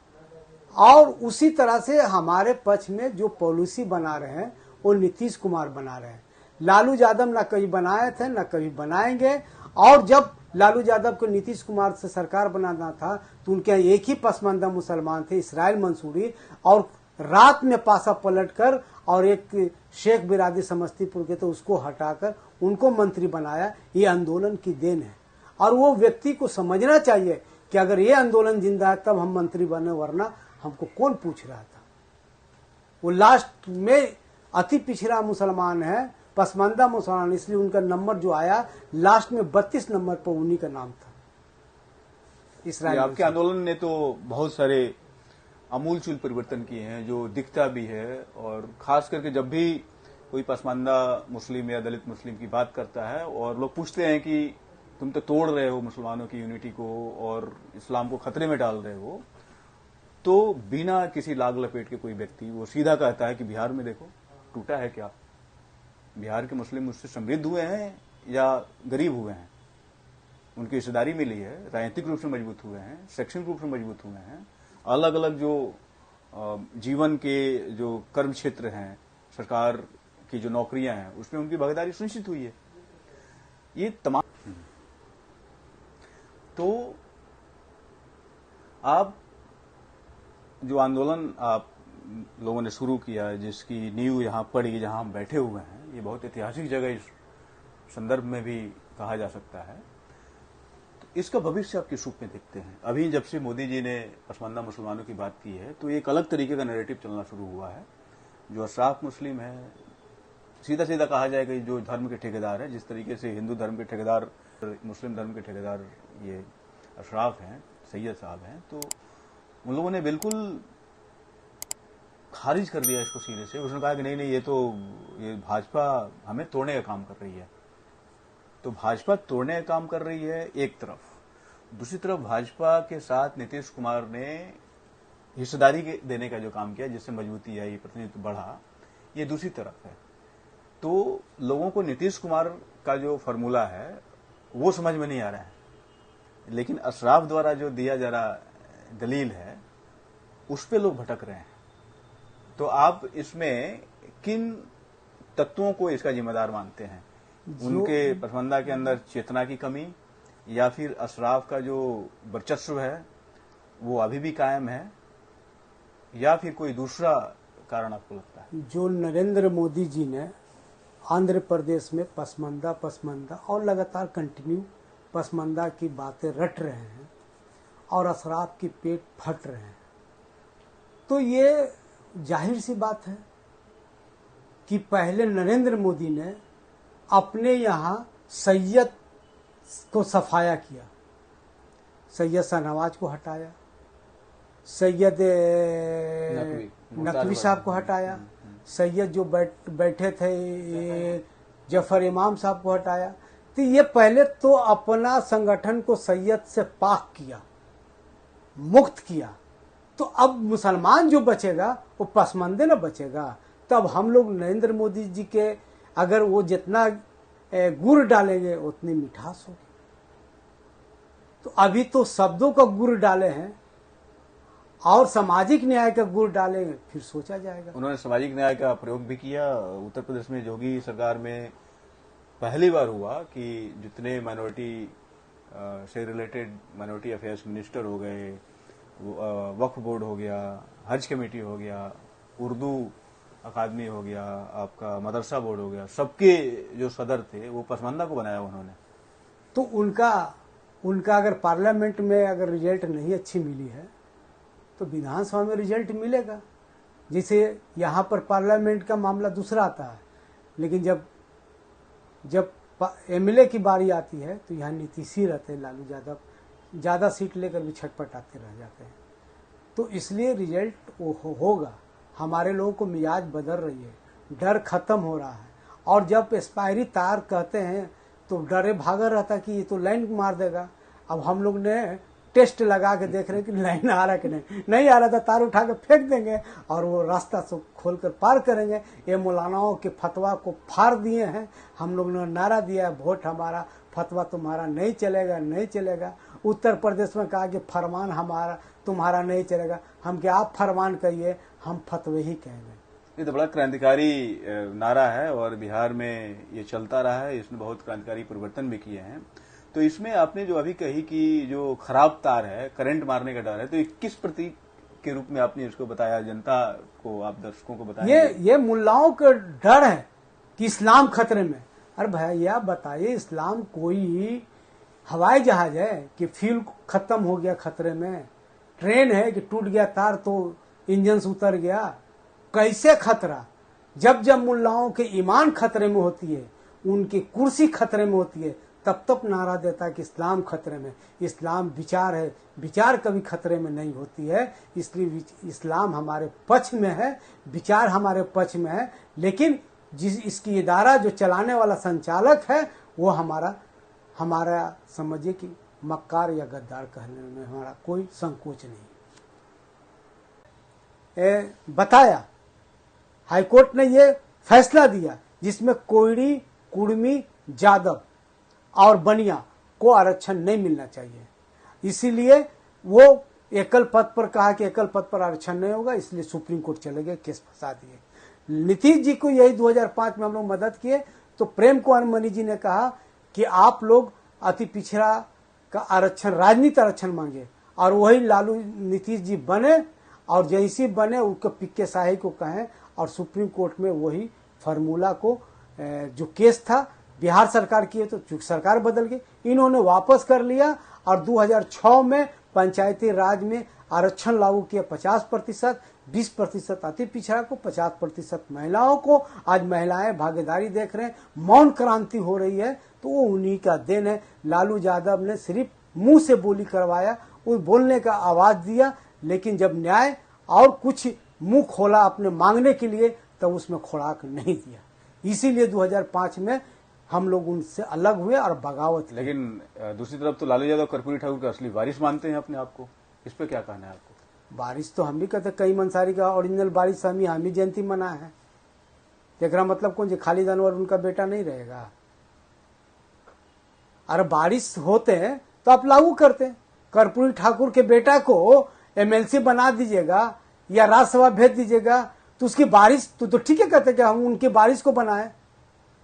और उसी तरह से हमारे पक्ष में जो पॉलिसी बना रहे हैं वो नीतीश कुमार बना रहे हैं। लालू यादव ना कभी बनाए थे ना कभी बनाएंगे। और जब लालू यादव को नीतीश कुमार से सरकार बनाना था तो उनके यहाँ एक ही पसमानदा मुसलमान थे, इसराइल मंसूरी, और रात में पासा पलटकर और एक शेख बिरादी समस्तीपुर के, तो उसको हटाकर उनको मंत्री बनाया। ये आंदोलन की देन है और वो व्यक्ति को समझना चाहिए कि अगर ये आंदोलन जिंदा है तब हम मंत्री बने, वरना हमको कौन पूछ रहा था। वो लास्ट में अति पिछड़ा मुसलमान है, पसमानदा मुसलमान, इसलिए उनका नंबर जो आया लास्ट में 32 नंबर पर उन्हीं का नाम था। इसराइल आपके आंदोलन ने तो बहुत सारे आमूलचूल परिवर्तन किए हैं जो दिखता भी है, और खास करके जब भी कोई पसमानदा मुस्लिम या दलित मुस्लिम की बात करता है और लोग पूछते हैं कि तुम तो तोड़ रहे हो मुसलमानों की यूनिटी को और इस्लाम को खतरे में डाल रहे हो, तो बिना किसी लाग लपेट के कोई व्यक्ति वो सीधा कहता है कि बिहार में देखो टूटा है क्या, बिहार के मुस्लिम उससे समृद्ध हुए हैं या गरीब हुए हैं, उनकी हिस्सेदारी मिली है, राजनीतिक रूप से मजबूत हुए हैं, शैक्षणिक रूप से मजबूत हुए हैं, अलग अलग जो जीवन के जो कर्म क्षेत्र हैं, सरकार की जो नौकरियां हैं, उसमें उनकी भागीदारी सुनिश्चित हुई है। ये तमाम तो आप जो आंदोलन आप लोगों ने शुरू किया, जिसकी नींव यहां पड़ी जहां हम बैठे हुए हैं, ये बहुत ऐतिहासिक जगह इस संदर्भ में भी कहा जा सकता है। तो इसका भविष्य आप किस रूप में देखते हैं? अभी जब से मोदी जी ने पसमानदा मुसलमानों की बात की है तो एक अलग तरीके का नैरेटिव चलना शुरू हुआ है। जो अशराफ मुस्लिम है, सीधा सीधा कहा जाए कि जो धर्म के ठेकेदार हैं, जिस तरीके से हिंदू धर्म के ठेकेदार, मुस्लिम धर्म के ठेकेदार ये अशराफ हैं, सैयद साहब हैं, तो उन लोगों ने बिल्कुल खारिज कर दिया इसको सिरे से। उसने कहा कि नहीं नहीं, ये भाजपा हमें तोड़ने का काम कर रही है। तो भाजपा तोड़ने का काम कर रही है एक तरफ, दूसरी तरफ भाजपा के साथ नीतीश कुमार ने हिस्सेदारी देने का जो काम किया, जिससे मजबूती आई, प्रतिनिधित्व बढ़ा, ये दूसरी तरफ है। तो लोगों को नीतीश कुमार का जो फॉर्मूला है वो समझ में नहीं आ रहा है, लेकिन अशराफ द्वारा जो दिया जा रहा दलील है उस पे लोग भटक रहे हैं। तो आप इसमें किन तत्वों को इसका जिम्मेदार मानते हैं? उनके पसमानदा के अंदर चेतना की कमी, या फिर अशराफ का जो वर्चस्व है वो अभी भी कायम है, या फिर कोई दूसरा कारण आपको लगता है? जो नरेंद्र मोदी जी ने आंध्र प्रदेश में पसमानदा और लगातार कंटिन्यू पसमानदा की बातें रट रहे हैं और अशराफ की पेट फट रहे हैं, तो ये जाहिर सी बात है कि पहले नरेंद्र मोदी ने अपने यहाँ सैयद को सफाया किया, सैयद शाहनवाज को हटाया, सैयद नकवी साहब को हटाया, सैयद जो बैठे थे जफर इमाम साहब को हटाया। तो ये पहले तो अपना संगठन को सैयद से पाक किया, मुक्त किया। तो अब मुसलमान जो बचेगा वो पसमंदे न बचेगा। तब हम लोग नरेंद्र मोदी जी के अगर वो जितना गुड़ डालेंगे उतनी मिठास होगी। तो अभी तो शब्दों का गुड़ डाले हैं और सामाजिक न्याय का गुड़ डालेंगे, फिर सोचा जाएगा। उन्होंने सामाजिक न्याय का प्रयोग भी किया। उत्तर प्रदेश में योगी सरकार में पहली बार हुआ कि जितने माइनॉरिटी से रिलेटेड माइनॉरिटी अफेयर्स मिनिस्टर हो गए, वक्फ बोर्ड हो गया, हज कमेटी हो गया, उर्दू अकादमी हो गया, आपका मदरसा बोर्ड हो गया, सबके जो सदर थे वो पसमानदा को बनाया उन्होंने। तो उनका अगर पार्लियामेंट में अगर रिजल्ट नहीं अच्छी मिली है तो विधानसभा में रिजल्ट मिलेगा। जैसे यहाँ पर पार्लियामेंट का मामला दूसरा आता है, लेकिन जब एमएलए की बारी आती है तो यहाँ नीतीश ही रहते हैं, लालू यादव ज़्यादा सीट लेकर भी छटपटाते रह जाते हैं। तो इसलिए रिजल्ट वो होगा। हमारे लोगों को मिजाज बदल रही है, डर खत्म हो रहा है। और जब एक्सपायरी तार कहते हैं तो डरे भागा रहता कि ये तो लाइन मार देगा। अब हम लोग ने टेस्ट लगा के देख रहे कि लाइन आ रहा कि नहीं आ रहा था, तार उठा के फेंक देंगे और वो रास्ता से खोलकर पार करेंगे। ये मौलानाओं के फतवा को फाड़ दिए हैं। हम लोग ने नारा दिया है, वोट हमारा, फतवा तुम्हारा नहीं चलेगा, नहीं चलेगा। उत्तर प्रदेश में कहा कि फरमान हमारा, तुम्हारा नहीं चलेगा। हम क्या आप फरमान कहिए, हम फतवे ही कहेंगे। ये तो बड़ा क्रांतिकारी नारा है और बिहार में ये चलता रहा है। इसने बहुत क्रांतिकारी परिवर्तन भी किए हैं। तो इसमें आपने जो अभी कही कि जो खराब तार है, करंट मारने का डर है, तो ये किस प्रतीक के रूप में आपने इसको बताया, जनता को, आप दर्शकों को बताया? ये मुल्लाओं का डर है कि इस्लाम खतरे में। अरे भैया बताइए, इस्लाम कोई हवाई जहाज है कि फ्यूल खत्म हो गया खतरे में? ट्रेन है कि टूट गया तार तो इंजन से उतर गया? कैसे खतरा? जब जब मुल्लाओं के ईमान खतरे में होती है, उनकी कुर्सी खतरे में होती है, तब तक नारा देता है कि इस्लाम खतरे में। इस्लाम विचार है, विचार कभी खतरे में नहीं होती है। इसलिए इस्लाम हमारे पक्ष में है, विचार हमारे पक्ष में है। लेकिन जिस इसकी इदारा जो चलाने वाला संचालक है वो हमारा समझिए कि मक्कार या गद्दार कहने में हमारा कोई संकोच नहीं। बताया हाईकोर्ट ने ये फैसला दिया जिसमें कोयरी, कुर्मी, जादव और बनिया को आरक्षण नहीं मिलना चाहिए। इसीलिए वो एकल पद पर कहा कि एकल पद पर आरक्षण नहीं होगा, इसलिए सुप्रीम कोर्ट चले गए, केस फंसा दिए। नीतीश जी को यही 2005 में हम लोग मदद किए तो प्रेम कुमार मनी जी ने कहा कि आप लोग अति पिछड़ा का आरक्षण, राजनीति आरक्षण मांगे, और वही लालू नीतीश जी बने और जैसी बने उनको पिक्के शाही को कहें और सुप्रीम कोर्ट में वही फार्मूला को जो केस था बिहार सरकार की है तो चूंकि सरकार बदल गई, इन्होंने वापस कर लिया और 2006 में पंचायती राज में आरक्षण लागू किया 50%, 20% अति पिछड़ा को, 50% महिलाओं को। आज महिलाएं भागीदारी देख रहे हैं, मौन क्रांति हो रही है, तो वो उन्हीं का देन है। लालू यादव ने सिर्फ मुंह से बोली करवाया, वो बोलने का आवाज दिया, लेकिन जब न्याय और कुछ मुंह खोला अपने मांगने के लिए तब उसमें खुराक नहीं दिया। इसीलिए 2005 में हम लोग उनसे अलग हुए और बगावत। लेकिन दूसरी तरफ तो लालू यादव कर्पूरी ठाकुर का असली वारिस मानते हैं अपने आप को। इस पे क्या कहना है आपको? बारिश तो हम भी कहते, कई मंसारी का ओरिजिनल बारिश हम ही जयंती मना है। एकरा मतलब कौन जी खालिद अनवर उनका बेटा नहीं रहेगा? अरे बारिश होते हैं तो आप लागू करते हैं। कर्पूरी ठाकुर के बेटा को एमएलसी बना दीजिएगा या राज्यसभा भेज दीजिएगा तो उसकी बारिश तो ठीक है कहते कि हम उनके बारिश को बनाए,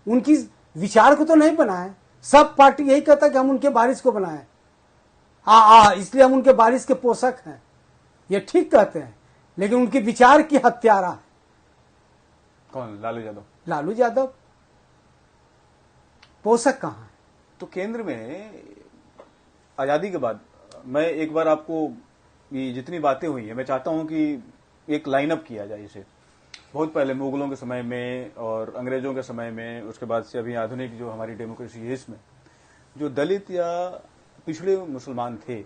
उनकी विचार को तो नहीं बनाए। सब पार्टी यही कहता कि हम उनके बारिश को बनाए, इसलिए हम उनके बारिश के पोषक हैं, ये ठीक कहते हैं, लेकिन उनके विचार की हत्यारा है कौन? लालू यादव। लालू यादव पोषक कहाँ है? तो केंद्र में आजादी के बाद मैं एक बार आपको ये जितनी बातें हुई है मैं चाहता हूं कि एक लाइनअप किया जाए इसे। बहुत पहले मुगलों के समय में और अंग्रेजों के समय में, उसके बाद से अभी आधुनिक जो हमारी डेमोक्रेसी है इसमें जो दलित या पिछड़े मुसलमान थे,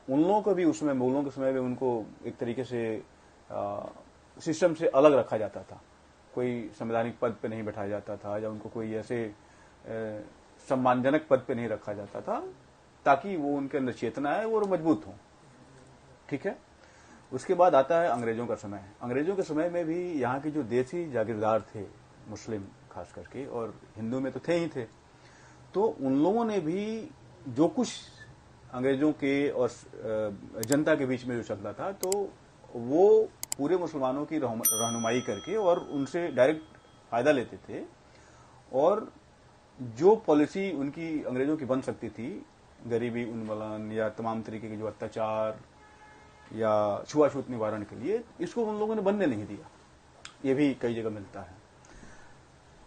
उन लोगों को भी उसमें मुगलों के समय में उनको एक तरीके से सिस्टम से अलग रखा जाता था। कोई संवैधानिक पद पे नहीं बैठाया जाता था या उनको कोई ऐसे सम्मानजनक पद पे नहीं रखा जाता था, ताकि वो उनके अंदर चेतना है वो मजबूत हो। ठीक है। उसके बाद आता है अंग्रेजों का समय। अंग्रेजों के समय में भी यहाँ के जो देसी जागीरदार थे, मुस्लिम खास करके, और हिंदू में तो थे ही थे, तो उन लोगों ने भी जो कुछ अंग्रेजों के और जनता के बीच में जो चलता था, तो वो पूरे मुसलमानों की रहनुमाई करके और उनसे डायरेक्ट फायदा लेते थे। और जो पॉलिसी उनकी अंग्रेजों की बन सकती थी, गरीबी उन्मूलन या तमाम तरीके के जो अत्याचार या छुआछूत निवारण के लिए, इसको उन लोगों ने बनने नहीं दिया। ये भी कई जगह मिलता है।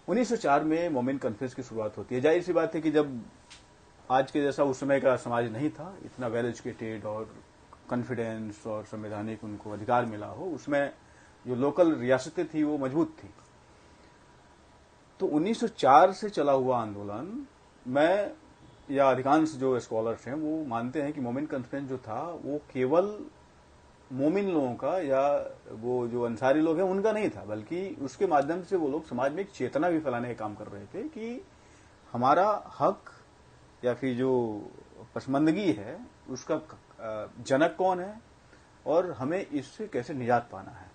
1904 में मोमिन कॉन्फ्रेंस की शुरुआत होती है। जाहिर सी बात है कि जब आज के जैसा उस समय का समाज नहीं था, इतना वेल एजुकेटेड और कॉन्फिडेंस और संवैधानिक उनको अधिकार मिला हो, उसमें जो लोकल रियासतें थी वो मजबूत थी। तो 1904 से चला हुआ आंदोलन, मैं या अधिकांश जो स्कॉलर्स हैं वो मानते हैं कि मोमिन कॉन्फ्रेंस जो था वो केवल मोमिन लोगों का या वो जो अंसारी लोग हैं उनका नहीं था, बल्कि उसके माध्यम से वो लोग समाज में एक चेतना भी फैलाने का काम कर रहे थे कि हमारा हक या फिर जो पसमंदगी है उसका जनक कौन है और हमें इससे कैसे निजात पाना है।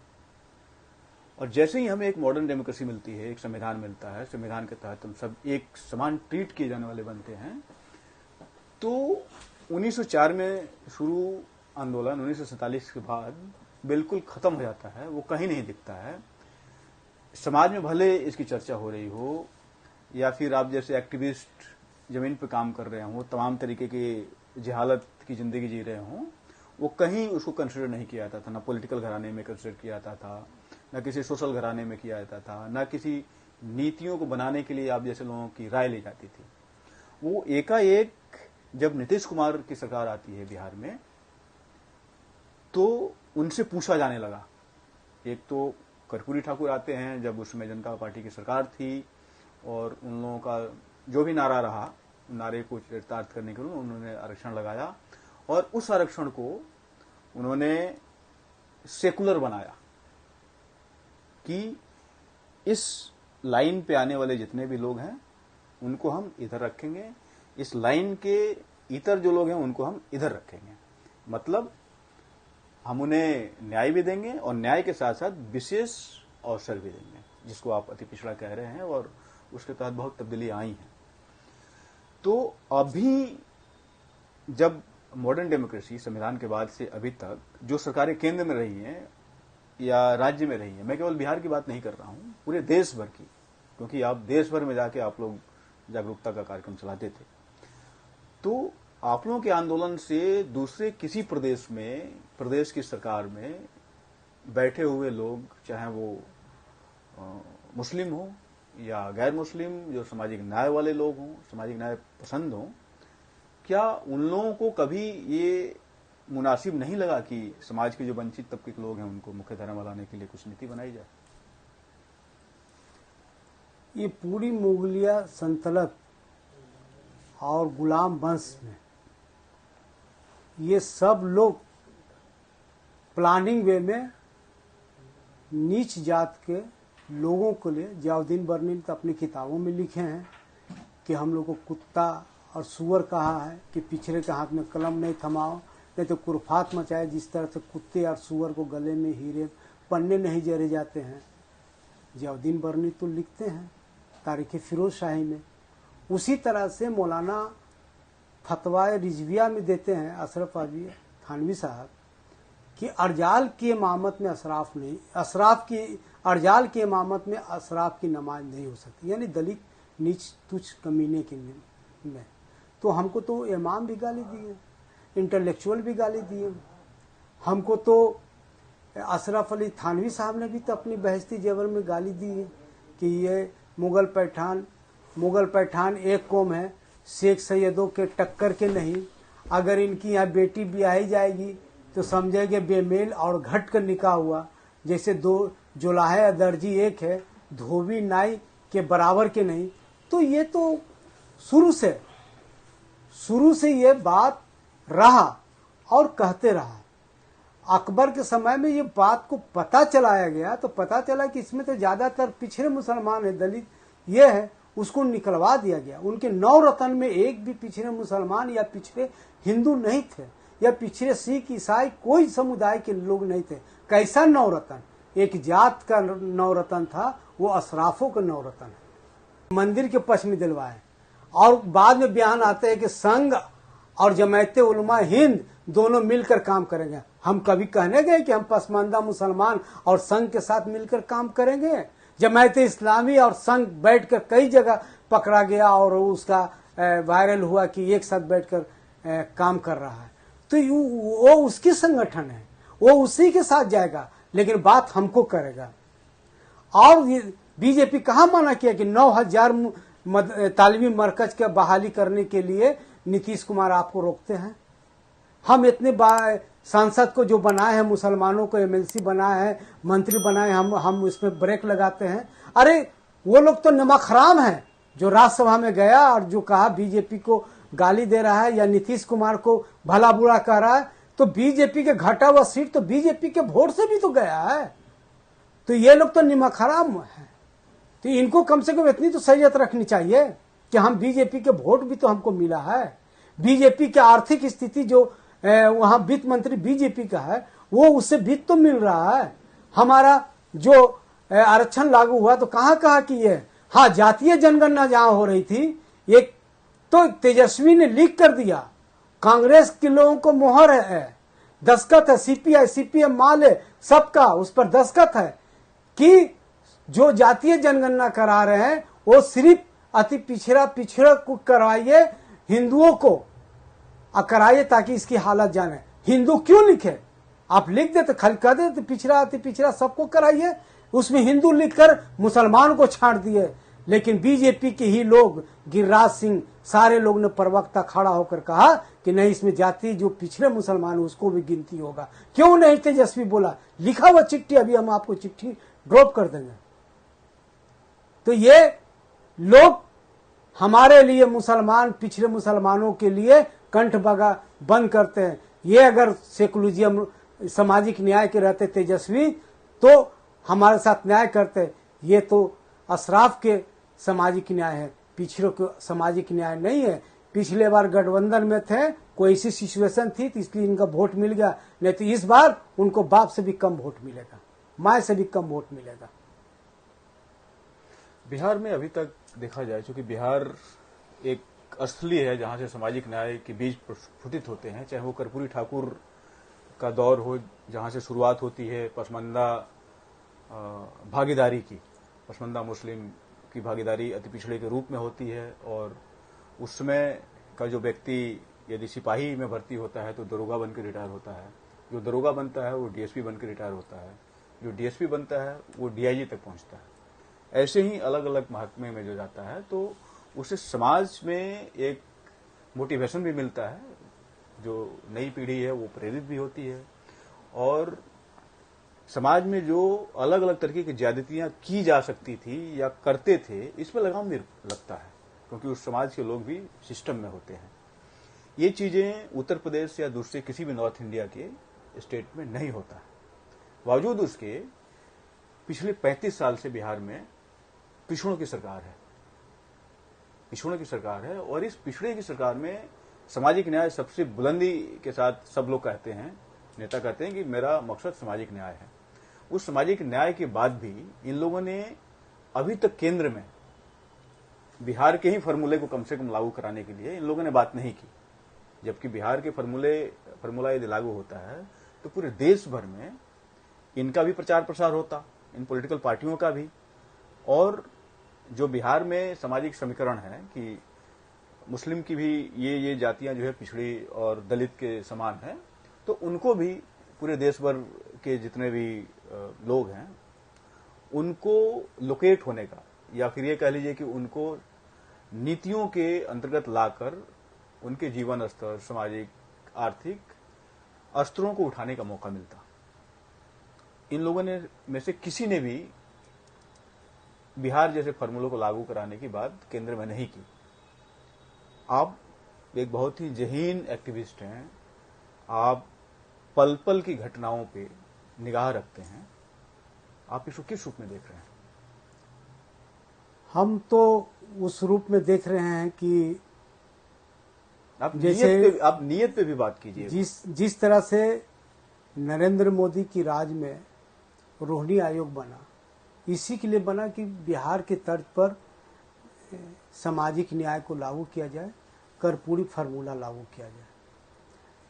और जैसे ही हमें एक मॉडर्न डेमोक्रेसी मिलती है, एक संविधान मिलता है, संविधान के तहत हम सब एक समान ट्रीट किए जाने वाले बनते हैं, तो 1904 में शुरू आंदोलन 1947 के बाद बिल्कुल खत्म हो जाता है, वो कहीं नहीं दिखता है। समाज में भले इसकी चर्चा हो रही हो या फिर आप जैसे एक्टिविस्ट जमीन पर काम कर रहे हों, तमाम तरीके की जहालत की जिंदगी जी रहे हों, वो कहीं उसको कंसिडर नहीं किया जाता था। ना पॉलिटिकल घराने में कंसिडर किया जाता था, ना किसी सोशल घराने में किया जाता था, ना किसी नीतियों को बनाने के लिए आप जैसे लोगों की राय ली जाती थी। वो एकाएक जब नीतीश कुमार की सरकार आती है बिहार में, तो उनसे पूछा जाने लगा। एक तो कर्पूरी ठाकुर आते हैं, जब उसमें जनता पार्टी की सरकार थी, और उन लोगों का जो भी नारा रहा, नारे को चरितार्थ करने के लिए उन्होंने आरक्षण लगाया, और उस आरक्षण को उन्होंने सेकुलर बनाया कि इस लाइन पे आने वाले जितने भी लोग हैं उनको हम इधर रखेंगे, इस लाइन के इतर जो लोग हैं उनको हम इधर रखेंगे। मतलब हम उन्हें न्याय भी देंगे और न्याय के साथ साथ विशेष अवसर भी देंगे, जिसको आप अति पिछड़ा कह रहे हैं, और उसके तहत बहुत तब्दीली आई हैं। तो अभी जब मॉडर्न डेमोक्रेसी संविधान के बाद से अभी तक जो सरकारें केंद्र में रही हैं या राज्य में रही हैं, मैं केवल बिहार की बात नहीं कर रहा हूं, पूरे देश भर की, क्योंकि आप देश भर में जाके आप लोग जागरूकता का कार्यक्रम चलाते थे, तो आप लोगों के आंदोलन से दूसरे किसी प्रदेश में, प्रदेश की सरकार में बैठे हुए लोग, चाहे वो मुस्लिम हो या गैर मुस्लिम, जो सामाजिक न्याय वाले लोग हों, सामाजिक न्याय पसंद हों, क्या उन लोगों को कभी ये मुनासिब नहीं लगा कि समाज के जो वंचित तबके के लोग हैं उनको मुख्य धारा में लाने के लिए कुछ नीति बनाई जाए? ये पूरी मुगलिया सल्तनत और गुलाम वंश में ये सब लोग प्लानिंग वे में नीच जात के लोगों को लिए, जियाउद्दीन बर्नी ने तो अपनी किताबों में लिखे हैं कि हम लोग को कुत्ता और सुअर कहा है, कि पिछड़े के हाथ में कलम नहीं थमाओ नहीं तो कुरफात मचाए। जिस तरह से कुत्ते और सुअर को गले में हीरे पन्ने नहीं जरे जाते हैं, जियाउद्दीन बर्नी तो लिखते हैं तारीख फिरोज शाही में। उसी तरह से मौलाना फतवाए रिजविया में देते हैं अशरफ अली थानवी साहब कि अर्जाल की इमामत में अशराफ नहीं, अशराफ की अर्जाल की इमामत में अशराफ की नमाज नहीं हो सकती, यानी दलित नीच तुच्छ कमीने के में। तो हमको तो इमाम भी गाली दिए, इंटेलेक्चुअल भी गाली दिए। हमको तो अशरफ अली थानवी साहब ने भी तो अपनी बहस्ती जेवर में गाली दी है कि ये मुगल पैठान एक कौम है, शेख सैयदों के टक्कर के नहीं। अगर इनकी यहाँ बेटी ब्याही जाएगी तो समझेंगे बेमेल और घट कर निकाह हुआ। जैसे जुलाहे दर्जी एक है, धोबी नाई के बराबर के नहीं। तो ये तो शुरू से ये बात रहा और कहते रहा। अकबर के समय में ये बात को पता चलाया गया तो पता चला कि इसमें तो ज्यादातर पिछड़े मुसलमान है, दलित ये है, उसको निकलवा दिया गया। उनके 9 रत्न में एक भी पिछड़े मुसलमान या पिछड़े हिंदू नहीं थे, या पिछड़े सिख ईसाई कोई समुदाय के लोग नहीं थे। कैसा 9 रत्न? एक जात का 9 रत्न था, वो अशराफों का 9 रत्न है। मंदिर के पक्ष में दिलवाए और बाद में बयान आते हैं कि संघ और जमायत उलमा हिंद दोनों मिलकर काम करेंगे। हम कभी कहने गए कि हम पसमानदा मुसलमान और संघ के साथ मिलकर काम करेंगे? जमायत इस्लामी और संघ बैठकर कई जगह पकड़ा गया और उसका वायरल हुआ कि एक साथ बैठकर काम कर रहा है। तो वो उसकी संगठन है, वो उसी के साथ जाएगा, लेकिन बात हमको करेगा। और बीजेपी कहाँ मना किया कि 9000 तालीमी मरकज के बहाली करने के लिए नीतीश कुमार आपको रोकते हैं? हम इतने सांसद को जो बनाए हैं, मुसलमानों को एमएलसी बनाए हैं, मंत्री बनाए, हम उसमें ब्रेक लगाते हैं। अरे वो लोग तो नमक हराम है, जो राज्यसभा में गया और जो कहा बीजेपी को गाली दे रहा है या नीतीश कुमार को भला बुरा कह रहा है, तो बीजेपी के घटा हुआ सीट तो बीजेपी के वोट से भी तो गया है। तो ये लोग तो नमक हराम है। तो इनको कम से कम इतनी तो सैयत रखनी चाहिए कि हम बीजेपी के वोट भी तो हमको मिला है। बीजेपी की आर्थिक स्थिति जो वहां वित्त मंत्री बीजेपी का है, वो उससे वित्त तो मिल रहा है। हमारा जो आरक्षण लागू हुआ तो कहाँ कहा कि ये, हाँ, जातीय जनगणना जहां हो रही थी, एक तो तेजस्वी ने लीक कर दिया, कांग्रेस के लोगों को मोहर है, दस्तखत है, सीपीआई सीपीएम माल है, सबका उस पर दस्तखत है कि जो जातीय जनगणना करा रहे हैं वो सिर्फ अति पिछड़ा को करवाइए, हिंदुओं को कराइए ताकि इसकी हालत जाने। हिंदू क्यों लिखे? आप लिख देते, खाली कह देते पिछड़ा अति पिछड़ा सबको कराइए, उसमें हिंदू लिखकर मुसलमान को छांट दिए। लेकिन बीजेपी के ही लोग, गिरिराज सिंह, सारे लोग ने प्रवक्ता खड़ा होकर कहा कि नहीं, इसमें जाति जो पिछड़े मुसलमान उसको भी गिनती होगा। क्यों नहीं तेजस्वी बोला? लिखा हुआ चिट्ठी, अभी हम आपको चिट्ठी ड्रॉप कर देंगे। तो ये लोग हमारे लिए मुसलमान, पिछड़े मुसलमानों के लिए कंठ बंद करते हैं। ये अगर सेकुलरिज्म, सामाजिक न्याय के रहते तेजस्वी तो हमारे साथ न्याय करते। ये तो अशराफ के सामाजिक न्याय है, पिछड़ों के सामाजिक न्याय नहीं है। पिछले बार गठबंधन में थे, कोई ऐसी सिचुएशन थी तो इसलिए इनका वोट मिल गया, नहीं तो इस बार उनको बाप से भी कम वोट मिलेगा, माँ से भी कम वोट मिलेगा। बिहार में अभी तक देखा जाए, चूंकि बिहार एक असली है जहां से सामाजिक न्याय के बीज प्रस्फुटित होते हैं, चाहे वो कर्पूरी ठाकुर का दौर हो जहां से शुरुआत होती है पसमानदा भागीदारी की, पसमानदा मुस्लिम की भागीदारी अति पिछड़े के रूप में होती है, और उस समय का जो व्यक्ति यदि सिपाही में भर्ती होता है तो दरोगा बनकर रिटायर होता है, जो दरोगा बनता है वो डीएसपी बनकर रिटायर होता है, जो डीएसपी बनता है वो डीआईजी तक पहुंचता है। ऐसे ही अलग अलग महकमे में जो जाता है तो उसे समाज में एक मोटिवेशन भी मिलता है, जो नई पीढ़ी है वो प्रेरित भी होती है, और समाज में जो अलग अलग तरीके की ज्यादतियां की जा सकती थी या करते थे, इसमें लगाम भी लगता है, क्योंकि उस समाज के लोग भी सिस्टम में होते हैं। ये चीजें उत्तर प्रदेश या दूसरे किसी भी नॉर्थ इंडिया के स्टेट में नहीं होता है। बावजूद उसके पिछले 35 साल से बिहार में पिछड़ों की सरकार है, पिछड़ों की सरकार है, और इस पिछड़े की सरकार में सामाजिक न्याय सबसे बुलंदी के साथ सब लोग कहते हैं, नेता कहते हैं कि मेरा मकसद सामाजिक न्याय है। उस सामाजिक न्याय के बाद भी इन लोगों ने अभी तक केंद्र में बिहार के ही फॉर्मूले को कम से कम लागू कराने के लिए इन लोगों ने बात नहीं की, जबकि बिहार के फॉर्मूला यदि लागू होता है तो पूरे देश भर में इनका भी प्रचार प्रसार होता, इन पॉलिटिकल पार्टियों का भी। और जो बिहार में सामाजिक समीकरण है कि मुस्लिम की भी ये जातियां जो है पिछड़ी और दलित के समान है, तो उनको भी पूरे देश भर के जितने भी लोग हैं उनको लोकेट होने का, या फिर ये कह लीजिए कि उनको नीतियों के अंतर्गत लाकर उनके जीवन स्तर, सामाजिक आर्थिक स्तरों को उठाने का मौका मिलता। इन लोगों ने में से किसी ने भी बिहार जैसे फार्मूलों को लागू कराने की बात केंद्र में नहीं की। आप एक बहुत ही ज़हीन एक्टिविस्ट हैं, आप पल पल की घटनाओं पे निगाह रखते हैं, आप इसको किस रूप में देख रहे हैं? हम तो उस रूप में देख रहे हैं कि आप जैसे आप नीयत पे भी बात कीजिए। जिस तरह से नरेंद्र मोदी की राज में रोहिणी आयोग बना, इसी के लिए बना कि बिहार के तर्ज पर सामाजिक न्याय को लागू किया जाए, कर्पूरी फार्मूला लागू किया जाए।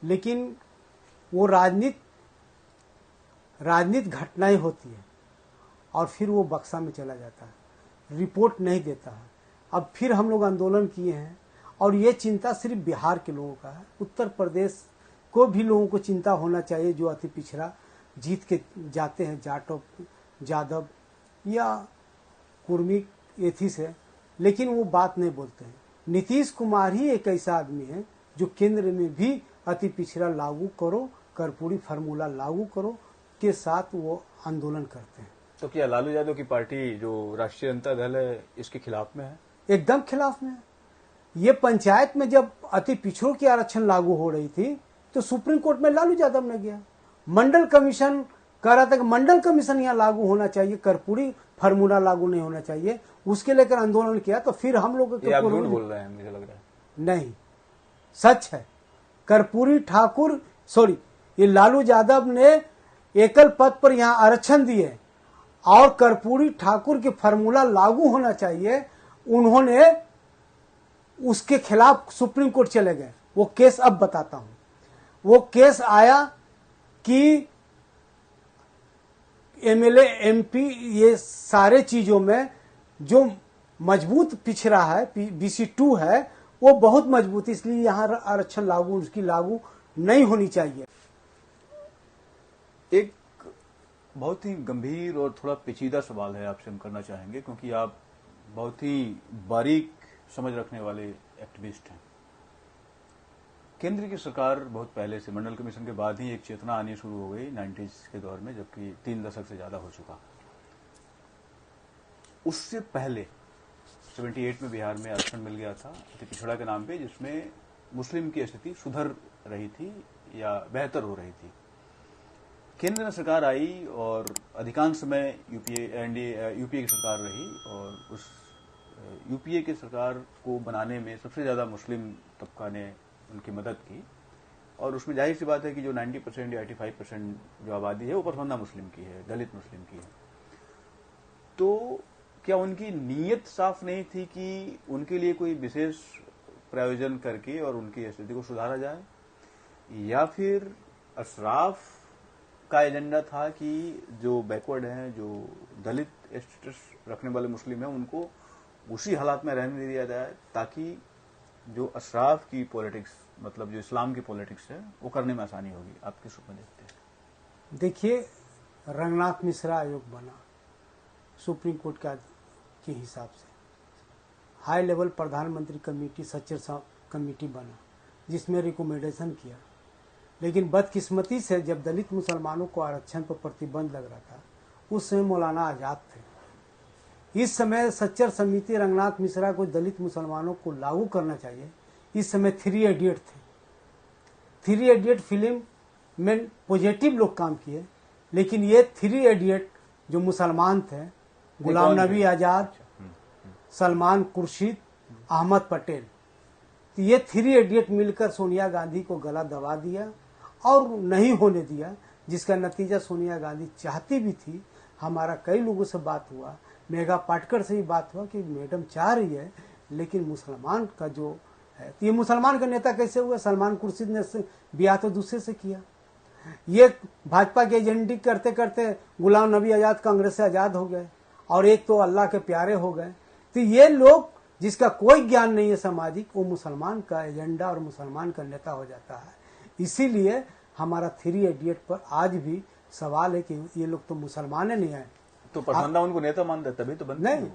लेकिन वो राजनीति घटनाएं होती है और फिर वो बक्सा में चला जाता है, रिपोर्ट नहीं देता है। अब फिर हम लोग आंदोलन किए हैं और ये चिंता सिर्फ बिहार के लोगों का है, उत्तर प्रदेश को भी लोगों को चिंता होना चाहिए, जो अति पिछड़ा जीत के जाते हैं, जाटव, जादव या कुर्मी एथीस है, लेकिन वो बात नहीं बोलते हैं। नीतीश कुमार ही एक ऐसा आदमी है जो केंद्र में भी अति पिछड़ा लागू करो, कर्पूरी फार्मूला लागू करो के साथ वो आंदोलन करते हैं। तो क्या लालू यादव की पार्टी जो राष्ट्रीय जनता दल है इसके खिलाफ में है? एकदम खिलाफ में है। ये पंचायत में जब अति पिछड़ों की आरक्षण लागू हो रही थी तो सुप्रीम कोर्ट में लालू यादव ने गया, मंडल कमीशन कह रहा था कि मंडल कमीशन यहाँ लागू होना चाहिए, कर्पूरी फार्मूला लागू नहीं होना चाहिए, उसके लेकर आंदोलन किया। तो फिर हम लोग ये आप झूठ बोल रहे हैं, मुझे लग रहा है। नहीं, सच है। कर्पूरी ठाकुर ये लालू यादव ने एकल पद पर यहाँ आरक्षण दिए और कर्पूरी ठाकुर के फार्मूला लागू होना चाहिए, उन्होंने उसके खिलाफ सुप्रीम कोर्ट चले गए। वो केस अब बताता हूं। वो केस आया कि एमएलए एमपी ये सारे चीजों में जो मजबूत पिछड़ा है, BC2 है, वो बहुत मजबूत, इसलिए यहां आरक्षण लागू उसकी लागू नहीं होनी चाहिए। एक बहुत ही गंभीर और थोड़ा पेचीदा सवाल है आपसे हम करना चाहेंगे, क्योंकि आप बहुत ही बारीक समझ रखने वाले एक्टिविस्ट हैं। केंद्र की सरकार बहुत पहले से, मंडल कमीशन के बाद ही एक चेतना आनी शुरू हो गई 90s के दौर में, जबकि 3 दशक से ज्यादा हो चुका। उससे पहले 78 में बिहार में आरक्षण मिल गया था अति पिछड़ा के नाम पे, जिसमें मुस्लिम की स्थिति सुधर रही थी या बेहतर हो रही थी। केंद्र में सरकार आई और अधिकांश समय यूपीए की सरकार रही, और उस यूपीए की सरकार को बनाने में सबसे ज्यादा मुस्लिम तबका ने उनकी मदद की, और उसमें जाहिर सी बात है कि जो 90% या 85% जो आबादी है वो पसमानदा मुस्लिम की है, दलित मुस्लिम की है। तो क्या उनकी नीयत साफ नहीं थी कि उनके लिए कोई विशेष प्रायोजन करके और उनकी स्थिति को सुधारा जाए, या फिर अशराफ का एजेंडा था कि जो बैकवर्ड हैं, जो दलित स्टेटस रखने वाले मुस्लिम हैं, उनको उसी हालात में रहने दिया जाए ताकि जो अशराफ की पॉलिटिक्स, मतलब जो इस्लाम की पॉलिटिक्स है, वो करने में आसानी होगी? आप किस रूप में देखते हैं? देखिए, रंगनाथ मिश्रा आयोग बना सुप्रीम कोर्ट के हिसाब से, हाई लेवल प्रधानमंत्री कमेटी, सच्चर कमेटी बना जिसमें रिकमेंडेशन किया। लेकिन बदकिस्मती से जब दलित मुसलमानों को आरक्षण पर प्रतिबंध लग रहा था, उस समय मौलाना आजाद थे। इस समय सच्चर समिति रंगनाथ मिश्रा को दलित मुसलमानों को लागू करना चाहिए। इस समय 3 इडियट थे। 3 इडियट फिल्म में पॉजिटिव लोग काम किए, लेकिन ये 3 इडियट जो मुसलमान थे, गुलाम नबी आजाद, सलमान खुर्शीद, अहमद पटेल, तो ये 3 इडियट मिलकर सोनिया गांधी को गला दबा दिया और नहीं होने दिया, जिसका नतीजा सोनिया गांधी चाहती भी थी। हमारा कई लोगों से बात हुआ, मेघा पाटकर से भी बात हुआ कि मैडम चाह रही है, लेकिन मुसलमान का जो है, तो ये मुसलमान का नेता कैसे हुआ? सलमान खुर्शीद ने ब्याह तो दूसरे से किया। ये भाजपा के एजेंडे करते करते गुलाम नबी आजाद कांग्रेस से आजाद हो गए, और एक तो अल्लाह के प्यारे हो गए। तो ये लोग जिसका कोई ज्ञान नहीं है सामाजिक, वो मुसलमान का एजेंडा और मुसलमान का नेता हो जाता है। इसीलिए हमारा 3 इडियट पर आज भी सवाल है कि ये लोग तो मुसलमान नहीं है। तो पसमानदा उनको नेता मानते, तभी तो बनते नहीं,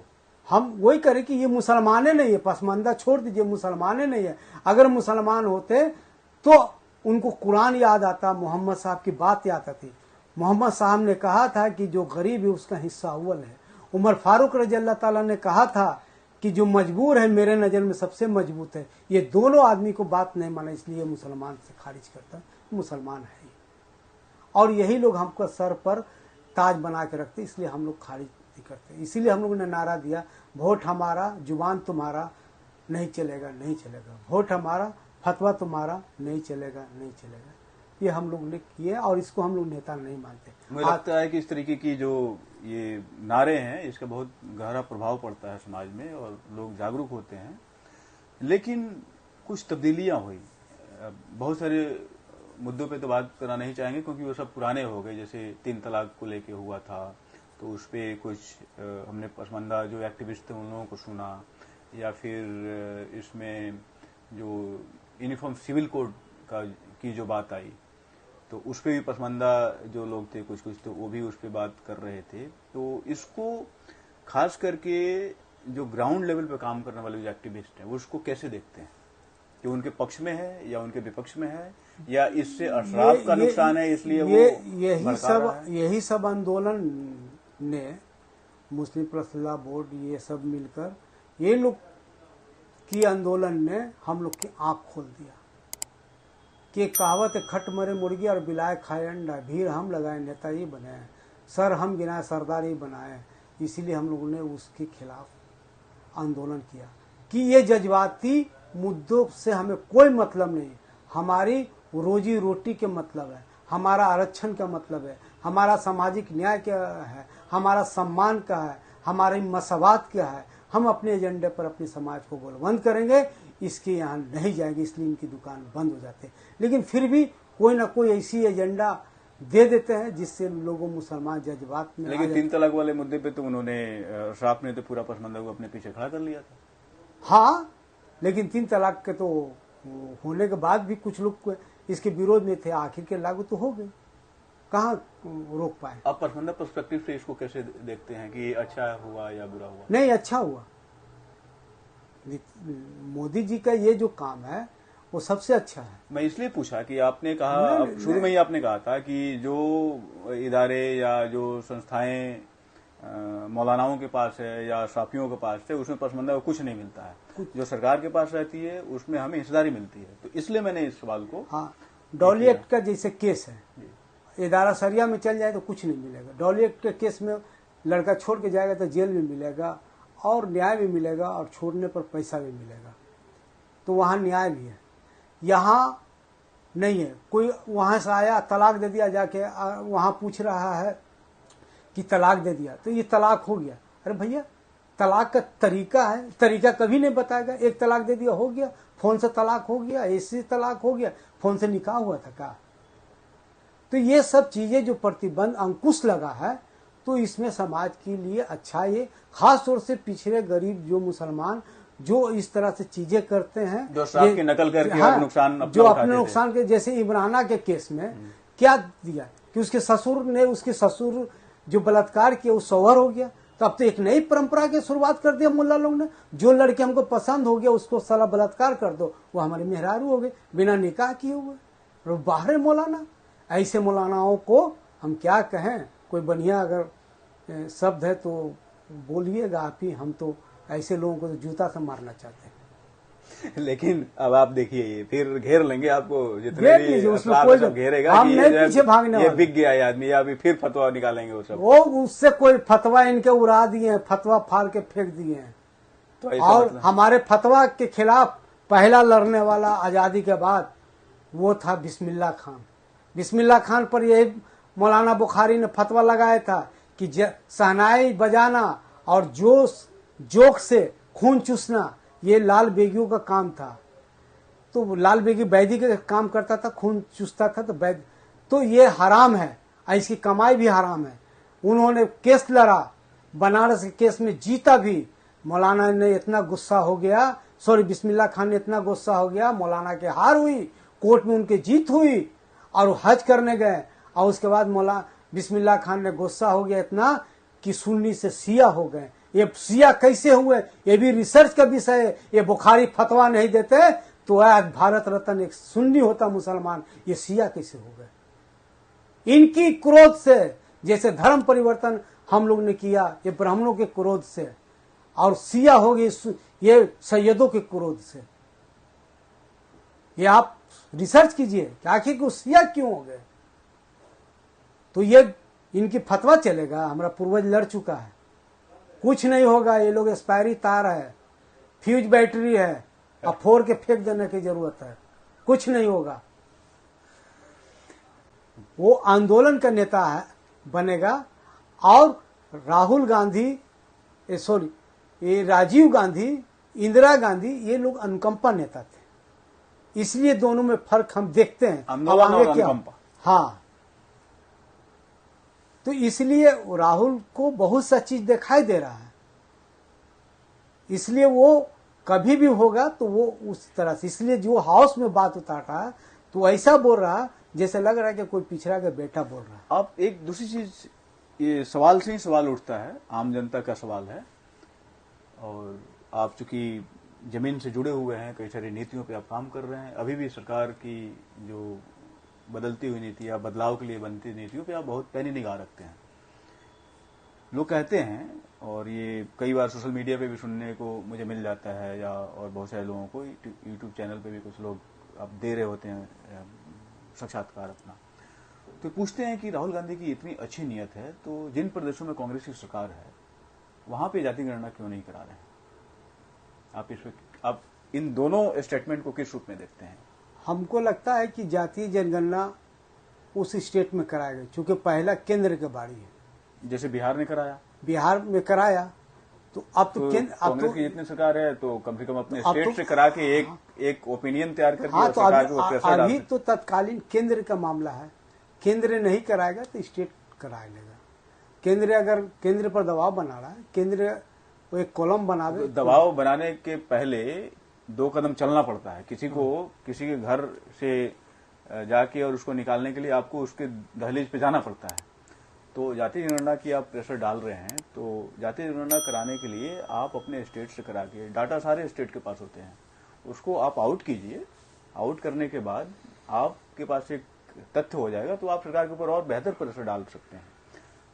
हम वही करें कि ये मुसलमाने नहीं है, पसमानदा छोड़ दीजिए, मुसलमाने नहीं है। अगर मुसलमान होते तो उनको कुरान याद आता, मोहम्मद साहब की बात याद आती। मोहम्मद साहब ने कहा था कि जो गरीब है उसका हिस्सा अव्वल है। उमर फारूक रजी अल्लाह ताला ने कहा था कि जो मजबूर है मेरे नज़र में सबसे मजबूत है। ये दोनों आदमी को बात नहीं माना, इसलिए मुसलमान से खारिज करता, मुसलमान है ही। और यही लोग हमको सर पर ताज बना के रखते, इसलिए हम लोग खारिज नहीं करते। इसीलिए हम लोगों ने नारा दिया, वोट हमारा जुबान तुम्हारा नहीं चलेगा, नहीं चलेगा, वोट हमारा फतवा तुम्हारा नहीं चलेगा, नहीं चलेगा। ये हम लोग ने किए और इसको हम लोग नेता नहीं मानते। मुझे लगता है कि इस तरीके की जो ये नारे हैं इसका बहुत गहरा प्रभाव पड़ता है समाज में और लोग जागरूक होते हैं। लेकिन कुछ तब्दीलियां हुई, बहुत सारे मुद्दों पे तो बात करना नहीं चाहेंगे क्योंकि वो सब पुराने हो गए। जैसे 3 तलाक को लेके हुआ था तो उस पर कुछ हमने पसमानदा जो एक्टिविस्ट थे उन लोगों को सुना, या फिर इसमें जो यूनिफॉर्म सिविल कोड की जो बात आई तो उस पर भी पसमानदा जो लोग थे कुछ तो वो भी उस पर बात कर रहे थे। तो इसको खास करके जो ग्राउंड लेवल पे काम करने वाले जो एक्टिविस्ट हैं वो उसको कैसे देखते हैं, कि उनके पक्ष में है या उनके विपक्ष में है, या इससे अशराफ का नुकसान है इसलिए यही सब आंदोलन ने मुस्लिम प्रसला बोर्ड ये सब मिलकर ये लोग की आंदोलन ने हम लोग की आंख खोल दिया कि कहावत है, खट मरे मुर्गी और बिलाए खाए अंडा, भीड़ हम लगाए नेता ही बनाए, सर हम गिनाए सरदार ही बनाए। इसीलिए हम लोगों ने उसके खिलाफ आंदोलन किया कि ये जज्बाती मुद्दों से हमें कोई मतलब नहीं। हमारी रोजी रोटी के मतलब है, हमारा आरक्षण का मतलब है, हमारा सामाजिक न्याय क्या है, हमारा सम्मान का है, हमारी मसवात क्या है। हम अपने एजेंडे पर अपने समाज को गोलबंद करेंगे, इसके यहाँ नहीं जाएंगे, इसलिए इनकी दुकान बंद हो जाते हैं। लेकिन फिर भी कोई ना कोई ऐसी एजेंडा दे देते हैं जिससे लोगों मुसलमान जज्बात में। लेकिन 3 तलाक वाले मुद्दे पे तो उन्होंने अशराफ ने तो पूरा पसमानदा को अपने पीछे खड़ा कर लिया था। हाँ, लेकिन 3 तलाक के तो होने के बाद भी कुछ लोग इसके विरोध में थे, आखिर के लागू तो हो गए, कहाँ रोक पाए। आप पसमानदा पर्सपेक्टिव से इसको कैसे देखते हैं कि अच्छा हुआ या बुरा हुआ? नहीं, अच्छा हुआ। मोदी जी का ये जो काम है वो सबसे अच्छा है। मैं इसलिए पूछा कि आपने कहा, शुरू में ही आपने कहा था कि जो इदारे या जो संस्थाएं मौलानाओं के पास है या शाफियों के पास है उसमें पसमानदा को कुछ नहीं मिलता है, जो सरकार के पास रहती है उसमें हमें हिस्सेदारी मिलती है। तो इसलिए मैंने इस सवाल को, हाँ, डॉली एक्ट का जैसे केस है, इदारा सरिया में चल जाए तो कुछ नहीं मिलेगा। डॉली एक्ट के केस में लड़का छोड़ के जाएगा तो जेल में मिलेगा और न्याय भी मिलेगा और छोड़ने पर पैसा भी मिलेगा, तो वहाँ न्याय भी है। यहाँ नहीं है। कोई वहाँ से आया तलाक दे दिया, जाके वहाँ पूछ रहा है कि तलाक दे दिया तो ये तलाक हो गया। अरे भैया, तलाक का तरीका है, तरीका कभी नहीं बताएगा। एक तलाक दे दिया हो गया, फोन से तलाक हो गया, ऐसे तलाक हो गया, फोन से निकाह हुआ था क्या? तो ये सब चीजें जो प्रतिबंध अंकुश लगा है तो इसमें समाज के लिए अच्छा, ये खास तौर से पिछड़े गरीब जो मुसलमान जो इस तरह से चीजें करते हैं, जो शराब की नकल करके हाँ, नुकसान जो अपने नुकसान के, जैसे इमराना के केस में क्या दिया कि उसके ससुर ने, उसके ससुर जो बलात्कार किया वो सौहर हो गया। तो अब तो एक नई परंपरा की शुरुआत कर दिया मुल्ला लोग ने, जो लड़के हमको पसंद हो गया उसको साला बलात्कार कर दो, वो हमारे मेहरारू हो गए बिना निकाह किए हुए। और बाहर मौलाना, ऐसे मौलानाओं को हम क्या कहें? कोई बढ़िया अगर शब्द है तो बोलिएगा आप ही। हम तो ऐसे लोगों को तो जूता से मारना चाहते हैं। लेकिन अब आप देखिए, ये फिर घेर लेंगे आपको, जितने भी कोई घेरेगा हम नहीं पीछे भागने ये बिक गया ये आदमी, या फिर फतवा निकालेंगे वो सब। वो उससे कोई फतवा इनके उड़ा दिए हैं, फतवा फाड़ के फेंक दिए हैं। तो और मतलब हमारे फतवा के खिलाफ पहला लड़ने वाला आजादी के बाद वो था बिस्मिल्लाह खान। बिस्मिल्लाह खान पर यही मौलाना बुखारी ने फतवा लगाया था कि शहनाई बजाना और जोक से खून चूसना ये लाल बेगियों का काम था। तो लाल बेगी वैदी का काम करता था, खून चूसता था, तो वैद तो ये हराम है, इसकी कमाई भी हराम है। उन्होंने केस लड़ा, बनारस के केस में जीता भी। मौलाना ने इतना गुस्सा हो गया, बिस्मिल्लाह खान ने इतना गुस्सा हो गया, मौलाना के हार हुई, कोर्ट में उनकी जीत हुई और हज करने गए। और उसके बाद मौलाना बिस्मिल्लाह खान ने गुस्सा हो गया इतना कि सुन्नी से शिया हो गए। ये शिया कैसे हुए ये भी रिसर्च का विषय है। ये बुखारी फतवा नहीं देते तो आज भारत रत्न एक सुन्नी होता मुसलमान, ये शिया कैसे हो गए? इनकी क्रोध से, जैसे धर्म परिवर्तन हम लोग ने किया ये ब्राह्मणों के क्रोध से, और सिया हो गई ये सैयदों के क्रोध से। ये आप रिसर्च कीजिए कि आखिर को सिया क्यों हो गए। तो ये इनकी फतवा चलेगा, हमारा पूर्वज लड़ चुका है, कुछ नहीं होगा। ये लोग एक्सपायरी तार है, फ्यूज बैटरी है, अब फोड़ के फेंक देने की जरूरत है, कुछ नहीं होगा। वो आंदोलन का नेता है बनेगा। और राहुल गांधी, सॉरी, ये राजीव गांधी, इंदिरा गांधी, ये लोग अनुकंपा नेता थे, इसलिए दोनों में फर्क हम देखते हैं। आंदोलन और अनुकंपा। हाँ, तो इसलिए राहुल को बहुत सा चीज दिखाई दे रहा है, इसलिए वो कभी भी होगा तो वो उस तरह से, इसलिए जो हाउस में बात उतार रहा है तो ऐसा बोल रहा है जैसे लग रहा है कि कोई पिछड़ा का बेटा बोल रहा है। अब एक दूसरी चीज, ये सवाल से ही सवाल उठता है, आम जनता का सवाल है, और आप चूंकि जमीन से जुड़े हुए हैं, कई सारी नीतियों पे आप काम कर रहे हैं, अभी भी सरकार की जो बदलती हुई नीति या बदलाव के लिए बनती नीतियों पे आप बहुत पैनी निगाह रखते हैं। लोग कहते हैं, और ये कई बार सोशल मीडिया पे भी सुनने को मुझे मिल जाता है, या और बहुत सारे लोगों को यूट्यूब चैनल पे भी कुछ लोग आप दे रहे होते हैं साक्षात्कार अपना, तो पूछते हैं कि राहुल गांधी की इतनी अच्छी नीयत है तो जिन प्रदेशों में कांग्रेस की सरकार है वहां पे जाति गणना क्यों नहीं करा रहे हैं? आप इन दोनों स्टेटमेंट को किस रूप में देखते हैं? हमको लगता है कि जातीय जनगणना उस स्टेट में कराएगा, क्योंकि पहला केंद्र की बारी है। जैसे बिहार ने कराया, बिहार में कराया, तो अब तो केंद्र, अब कांग्रेस तो की जितनी सरकार है तो कम से कम अपने स्टेट से करा के एक ओपिनियन तैयार करके हाँ, तो सरकार को प्रेशर डाल अभी तो तत्कालीन केंद्र का मामला है। केंद्र नहीं कराएगा तो स्टेट करा लेगा। केंद्र अगर केंद्र पर दबाव बना रहा है, केंद्र वो एक कॉलम बनावे। दबाव बनाने के पहले 2 कदम चलना पड़ता है। किसी के घर से जाके और उसको निकालने के लिए आपको उसके दहलीज पे जाना पड़ता है। तो जातीय जनगणना की आप प्रेशर डाल रहे हैं, तो जातीय जनगणना कराने के लिए आप अपने स्टेट से करा के, डाटा सारे स्टेट के पास होते हैं, उसको आप आउट कीजिए। आउट करने के बाद आपके पास एक तथ्य हो जाएगा, तो आप सरकार के ऊपर और बेहतर प्रेशर डाल सकते हैं।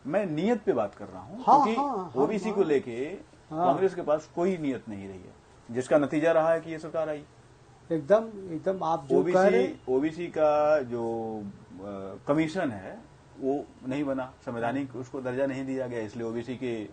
मैं नियत पे बात कर रहा हूं, क्योंकि ओबीसी को लेके कांग्रेस के पास कोई नियत नहीं रही है, जिसका नतीजा रहा है कि ये सरकार आई। एकदम आप जो कह रहे हैं, ओबीसी का जो कमीशन है वो नहीं बना, संवैधानिक उसको दर्जा नहीं दिया गया, इसलिए ओबीसी के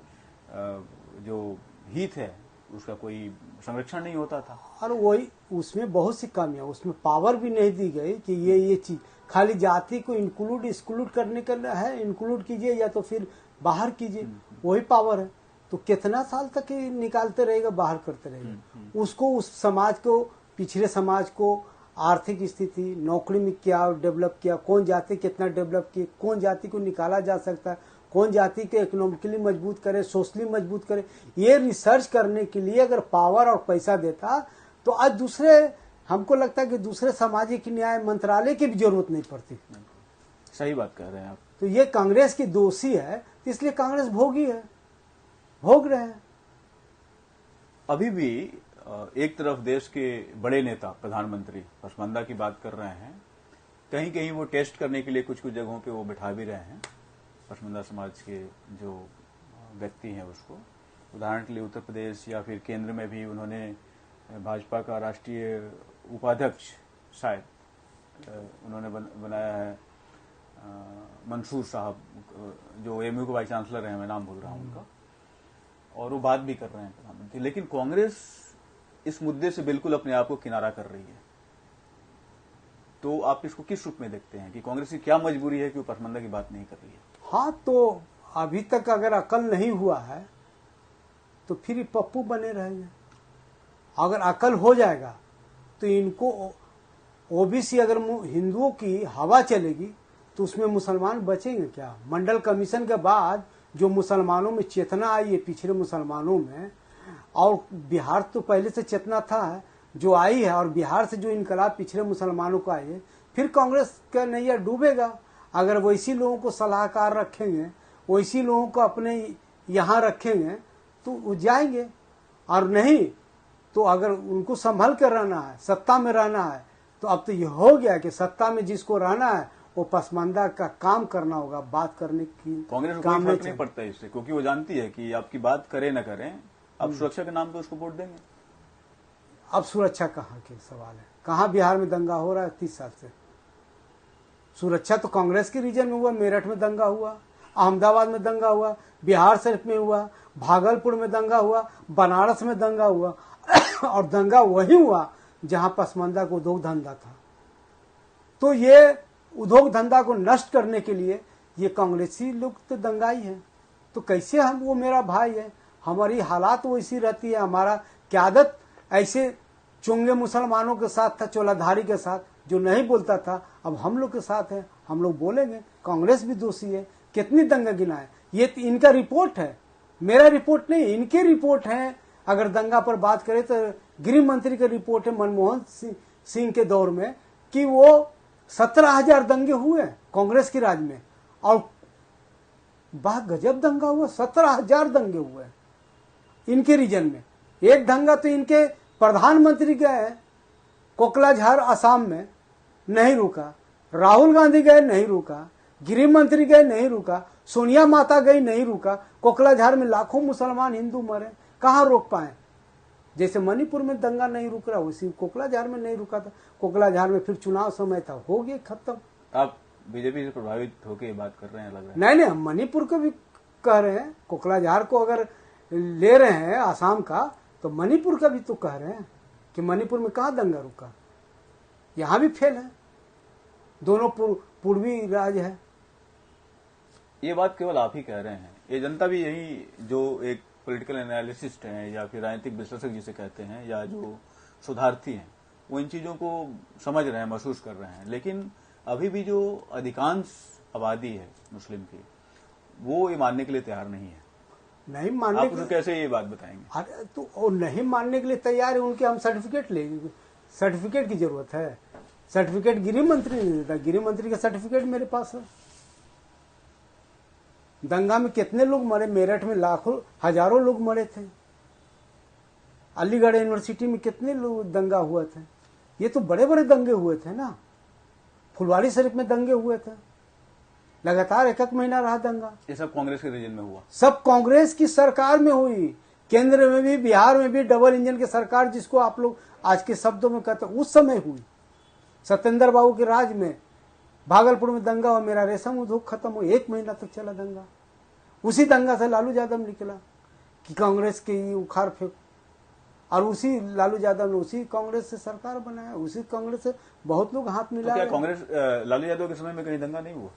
जो हित है उसका कोई संरक्षण नहीं होता था। और वही उसमें बहुत सी कमियां, उसमें पावर भी नहीं दी गई कि ये चीज खाली जाति को इंक्लूड एक्सक्लूड करने का है, इंक्लूड कीजिए या तो फिर बाहर कीजिए, वही पावर है। तो कितना साल तक ये निकालते रहेगा, बाहर करते रहेगा उसको, उस समाज को, पिछड़े समाज को आर्थिक स्थिति, नौकरी में क्या डेवलप किया, कौन जाति कितना डेवलप की, कौन जाति को निकाला जा सकता है, कौन जाति को इकोनॉमिकली मजबूत करे, सोशली मजबूत करे, ये रिसर्च करने के लिए अगर पावर और पैसा देता तो आज दूसरे, हमको लगता है कि दूसरे सामाजिक न्याय मंत्रालय की भी जरूरत नहीं पड़ती। सही बात कह रहे हैं आप। तो ये कांग्रेस की दोषी है, इसलिए कांग्रेस भोगी है, भोग रहे हैं। अभी भी एक तरफ देश के बड़े नेता प्रधानमंत्री पसमानदा की बात कर रहे हैं, कहीं कहीं वो टेस्ट करने के लिए कुछ कुछ जगहों पे वो बिठा भी रहे हैं पसमानदा समाज के जो व्यक्ति हैं उसको। उदाहरण के लिए उत्तर प्रदेश या फिर केंद्र में भी उन्होंने भाजपा का राष्ट्रीय उपाध्यक्ष शायद उन्होंने बनाया है, मंसूर साहब, जो एमयू के वाइस चांसलर हैं, मैं नाम भूल रहा हूं उनका, और वो बात भी कर रहे हैं प्रधानमंत्री। लेकिन कांग्रेस इस मुद्दे से बिल्कुल अपने आप को किनारा कर रही है। तो आप इसको किस रूप में देखते हैं कि कांग्रेस की क्या मजबूरी है कि वो पसमानदा की बात नहीं कर रही है? हाँ, तो अभी तक अगर अकल नहीं हुआ है तो फिर पप्पू बने रहेंगे। अगर अकल हो जाएगा तो इनको ओबीसी, अगर हिंदुओं की हवा चलेगी तो उसमें मुसलमान बचेंगे क्या? मंडल कमीशन के बाद जो मुसलमानों में चेतना आई है, पिछड़े मुसलमानों में, और बिहार तो पहले से चेतना था जो आई है, और बिहार से जो इनकलाब पिछड़े मुसलमानों को आई है, फिर कांग्रेस का नैया डूबेगा। अगर वैसी लोगों को सलाहकार रखेंगे, वैसी लोगों को अपने यहाँ रखेंगे तो वो जाएंगे, और नहीं तो अगर उनको संभल कर रहना है, सत्ता में रहना है, तो अब तो ये हो गया कि सत्ता में जिसको रहना है वो पसमानदा का काम करना होगा, बात करने की कांग्रेस को काम कोई फर्क नहीं चाहिए। पड़ता इससे, क्योंकि वो जानती है कि आपकी बात करें ना करें, आप सुरक्षा के नाम पे उसको वोट देंगे। अब सुरक्षा कहाँ के सवाल है? कहाँ बिहार में दंगा हो रहा है 30 साल से? सुरक्षा तो कांग्रेस के रीजन में हुआ, मेरठ में दंगा हुआ, अहमदाबाद में दंगा हुआ, बिहार शरीफ में हुआ, भागलपुर में दंगा हुआ, बनारस में दंगा हुआ और दंगा वही हुआ जहां पसमानदा को उद्योग धंधा था। तो ये उद्योग धंधा को नष्ट करने के लिए ये कांग्रेसी लोग तो दंगाई है। तो कैसे हम, वो मेरा भाई है, हमारी हालात वैसी रहती है, हमारा क्यादत ऐसे चुंगे मुसलमानों के साथ था, चोलाधारी के साथ, जो नहीं बोलता था अब हम लोग के साथ है, हम लोग बोलेंगे। कांग्रेस भी दोषी है, कितनी दंगा गिनाए। ये इनका रिपोर्ट है, मेरा रिपोर्ट नहीं, इनके रिपोर्ट है। अगर दंगा पर बात करें तो गृह मंत्री का रिपोर्ट है मनमोहन सिंह के दौर में कि वो 17,000 दंगे हुए कांग्रेस के राज में, और वाह गजब दंगा हुआ, 17,000 दंगे हुए इनके रीजन में। एक दंगा तो इनके प्रधानमंत्री गए कोकलाझार असम में, नहीं रुका, राहुल गांधी गए नहीं रुका, गृह मंत्री गए नहीं रुका, सोनिया माता गई नहीं रुका, कोकलाझार में लाखों मुसलमान हिंदू मरे, कहाँ रोक पाए? जैसे मणिपुर में दंगा नहीं रुक रहा वैसे कोकलाझार में नहीं रुका था। कोकलाझार में फिर चुनाव समय था, हो गया खत्म। आप बीजेपी से प्रभावित होकर ये बात कर रहे हैं, लग रहा है। नहीं हम मणिपुर को भी कह रहे हैं, कोकलाझार को अगर ले रहे हैं आसाम का, तो मणिपुर का भी तो कह रहे हैं कि मणिपुर में कहाँ दंगा रुका, यहां भी फेल है, दोनों पूर्वी राज्य है। ये बात केवल आप ही कह रहे हैं, ये जनता भी यही, जो एक पॉलिटिकल एनालिसिस्ट हैं या फिर राजनीतिक विश्लेषक जिसे कहते हैं, या जो सुधार्थी हैं, वो इन चीजों को समझ रहे हैं, महसूस कर रहे हैं। लेकिन अभी भी जो अधिकांश आबादी है मुस्लिम की, वो ये मानने के लिए तैयार नहीं है। नहीं मानने आप उन्हें कैसे ये बात बताएंगे? अरे तो वो नहीं मानने के लिए तैयार है, उनके हम सर्टिफिकेट लेंगे। सर्टिफिकेट की जरूरत है, सर्टिफिकेट गृह मंत्री नहीं देता, गृह मंत्री का सर्टिफिकेट मेरे पास है। दंगा में कितने लोग मरे, मेरठ में लाखों हजारों लोग मरे थे, अलीगढ़ यूनिवर्सिटी में कितने लोग दंगा हुए थे, ये तो बड़े बड़े दंगे हुए थे ना। फुलवारी शरीफ में दंगे हुए थे, लगातार एक महीना रहा दंगा। ये सब कांग्रेस के रीजन में हुआ, सब कांग्रेस की सरकार में हुई, केंद्र में भी, बिहार में भी, डबल इंजन की सरकार जिसको आप लोग आज के शब्दों में कहते हैं, उस समय हुई। सत्येंद्र बाबू के राज में भागलपुर में दंगा हुआ, मेरा रेशम उद्योग खत्म हो, 1 महीना तक चला दंगा। उसी दंगा से लालू यादव निकला कि कांग्रेस की उखाड़ फेंक, और उसी लालू यादव ने उसी कांग्रेस से सरकार बनाया, उसी कांग्रेस से बहुत लोग हाथ मिला। तो क्या कांग्रेस लालू यादव के समय में कहीं दंगा नहीं हुआ?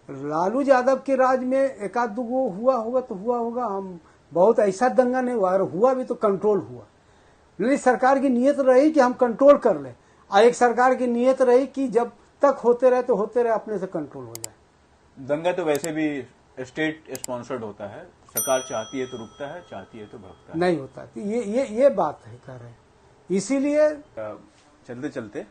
लालू यादव के राज में एक आध दो हुआ होगा तो हुआ होगा, हम बहुत ऐसा दंगा नहीं हुआ, और हुआ भी तो कंट्रोल हुआ। नहीं, सरकार की नीयत रही कि हम कंट्रोल कर ले, और एक सरकार की नीयत रही कि जब तक होते रहे तो होते रहे, अपने से कंट्रोल हो जाए। दंगा तो वैसे भी स्टेट स्पॉन्सर्ड होता है, सरकार चाहती है तो रुकता है, चाहती है तो भड़कता है, नहीं होता। तो ये बात है कर रहे हैं, इसीलिए चलते चलते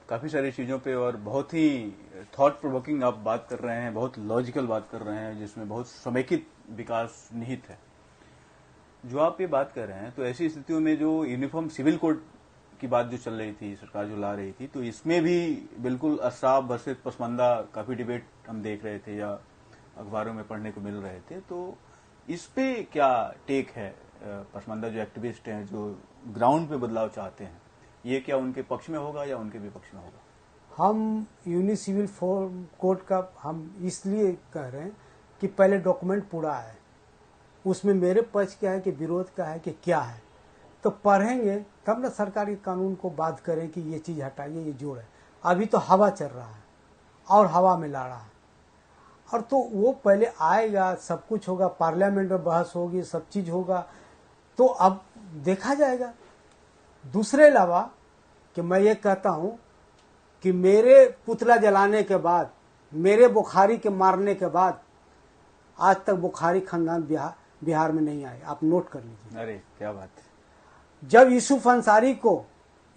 काफी सारी चीजों पे और बहुत ही थॉट प्रोवोकिंग आप बात कर रहे हैं, बहुत लॉजिकल बात कर रहे हैं, जिसमें बहुत समेकित विकास निहित है। जो आप ये बात कर रहे हैं, तो ऐसी स्थितियों में जो यूनिफॉर्म सिविल कोड की बात जो चल रही थी, सरकार जो ला रही थी, तो इसमें भी बिल्कुल अशराफ वर्सेस पसमानदा काफी डिबेट हम देख रहे थे या अखबारों में पढ़ने को मिल रहे थे। तो इस पे क्या टेक है? पसमानदा जो एक्टिविस्ट हैं, जो ग्राउंड पे बदलाव चाहते हैं, ये क्या उनके पक्ष में होगा या उनके विपक्ष में होगा? हम यूनिसिविल कोड का हम इसलिए कह रहे हैं कि पहले डॉक्यूमेंट पूरा है, उसमें मेरे पक्ष क्या है कि विरोध का है कि क्या है, तो पढ़ेंगे तब ना सरकारी कानून को बात करें कि ये चीज़ हटाइए, ये जोड़ है। अभी तो हवा चल रहा है और हवा में ला रहा है, और तो वो पहले आएगा, सब कुछ होगा, पार्लियामेंट में बहस होगी, सब चीज़ होगा, तो अब देखा जाएगा। दूसरे अलावा कि मैं ये कहता हूँ कि मेरे पुतला जलाने के बाद, मेरे बुखारी के मारने के बाद आज तक बुखारी खानदान बिहार में नहीं आए, आप नोट कर लीजिए। अरे क्या बात है। जब यूसुफ अंसारी को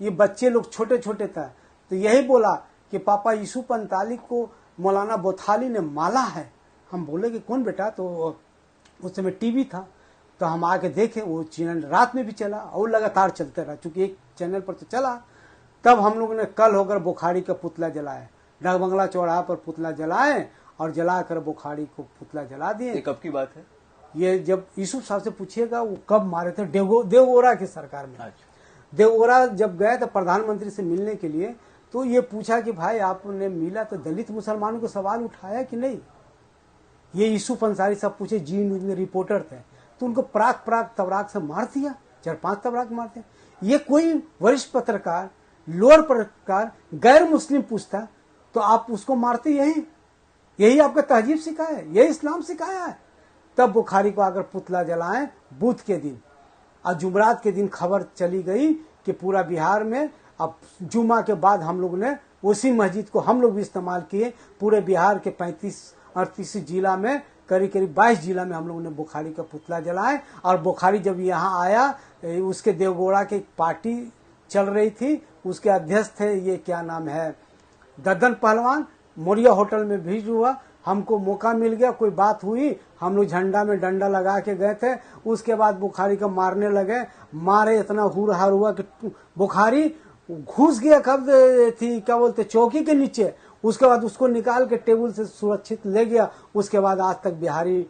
ये बच्चे लोग छोटे छोटे थे तो यही बोला कि पापा यूसुफ अंसारी को मौलाना बोथाली ने माला है। हम बोले कि कौन बेटा, तो उस समय टीवी था, तो हम आके देखे, वो चैनल रात में भी चला और लगातार चलते रहा, चूंकि एक चैनल पर तो चला। तब हम लोगों ने कल होकर बुखारी का पुतला जलाया, डाकबंगला चौराहा पर पुतला जलाए और जलाकर बुखारी को पुतला जला दिए। ये कब की बात है? ये जब यूसुफ साहब से पूछिएगा वो कब मारे थे, देवगोरा की सरकार में। अच्छा। देवगोरा जब गए थे प्रधानमंत्री से मिलने के लिए, तो ये पूछा कि भाई आपने मिला तो दलित मुसलमानों को सवाल उठाया कि नहीं। ये यूसुफ अंसारी साहब पूछे, जी न्यूज में रिपोर्टर थे, तो उनको प्राक तबराक से मार दिया, 4-5 तबराक मार दिया। ये कोई वरिष्ठ पत्रकार, लोअर पत्रकार गैर मुस्लिम पूछता तो आप उसको मारते। यही आपका तहजीब सिखाया है, यही इस्लाम सिखाया है। तब बुखारी को आकर पुतला जलाएं बुध के दिन, और जुमरात के दिन खबर चली गई कि पूरा बिहार में। अब जुमा के बाद हम लोग ने उसी मस्जिद को हम लोग भी इस्तेमाल किए। पूरे बिहार के 35-38 जिला में, करीब 22 जिला में हम लोगों ने बुखारी का पुतला जलाए। और बुखारी जब यहाँ आया, उसके देवगोड़ा की पार्टी चल रही थी, उसके अध्यक्ष थे, ये क्या नाम है, दद्दन पहलवान। मोरिया होटल में भीड़ हुआ, हमको मौका मिल गया, कोई बात हुई, हम लोग झंडा में डंडा लगा के गए थे। उसके बाद बुखारी को मारने लगे, मारे, इतना हुरहार हुआ कि बुखारी घुस गया, कब थी क्या बोलते, चौकी के नीचे। उसके बाद उसको निकाल के टेबल से सुरक्षित ले गया। उसके बाद आज तक बिहारी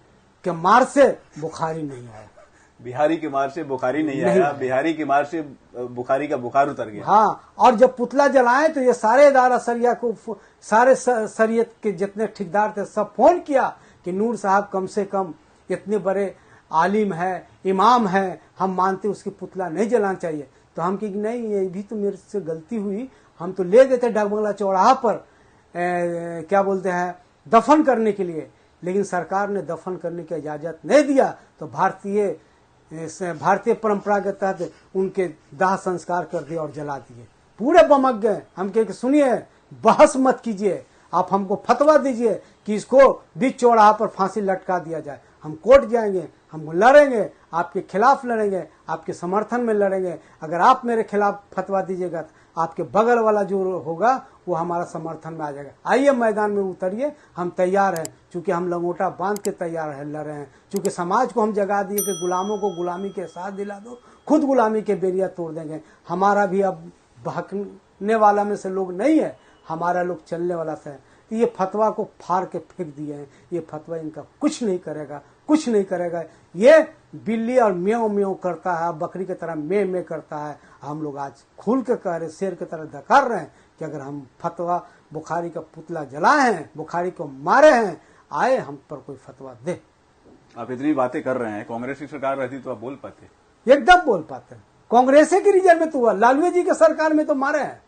के मार से बुखारी नहीं आया। बिहारी के मार से बुखारी नहीं आया, बिहारी की मार से बुखारी का बुखार उतर गया। हाँ, और जब पुतला जलाए तो ये सारे इदारा सरिया को, सारे शरीयत के जितने ठेकेदार थे सब फोन किया कि नूर साहब कम से कम इतने बड़े आलिम है, इमाम है, हम मानते उसकी पुतला नहीं जलाना चाहिए। तो हम कि नहीं, ये भी तो मेरे से गलती हुई, हम तो ले गए थे डाकबंगला चौराहा पर क्या बोलते हैं दफन करने के लिए, लेकिन सरकार ने दफन करने की इजाजत नहीं दिया। तो भारतीय परंपरा के तहत उनके दाह संस्कार कर दिए और जला दिए। पूरे बमक गए। हम कहे कि सुनिए, बहस मत कीजिए, आप हमको फतवा दीजिए कि इसको बीच चौराहा पर फांसी लटका दिया जाए। हम कोर्ट जाएंगे, हम लड़ेंगे, आपके खिलाफ लड़ेंगे, आपके समर्थन में लड़ेंगे। अगर आप मेरे खिलाफ फतवा दीजिएगा तो आपके बगल वाला जो होगा वो हमारा समर्थन में आ जाएगा। आइए मैदान में उतरिए, हम तैयार हैं। चूंकि हम लंगोटा बांध के तैयार है लड़ रहे हैं, चूंकि समाज को हम जगा दिए कि गुलामों को गुलामी के साथ दिला दो, खुद गुलामी के बेरिया तोड़ देंगे। हमारा भी अब बहकने वाला में से लोग नहीं है, हमारा लोग चलने वाला से है। तो ये फतवा को फाड़ के फेंक दिए हैं। ये फतवा इनका कुछ नहीं करेगा, कुछ नहीं करेगा। ये बिल्ली और म्याऊं म्याऊं करता है, बकरी की तरह मे मे करता है। हम लोग आज खुल के कह रहे, शेर की तरह धकार रहे हैं कि अगर हम फतवा बुखारी का पुतला जलाए हैं, बुखारी को मारे हैं, आए हम पर कोई फतवा दे। आप इतनी बातें कर रहे हैं, कांग्रेस की सरकार रहती तो आप बोल पाते? एकदम बोल पाते हैं। कांग्रेस के रिजर्व में तो हुआ, लालू जी के सरकार में तो मारे हैं।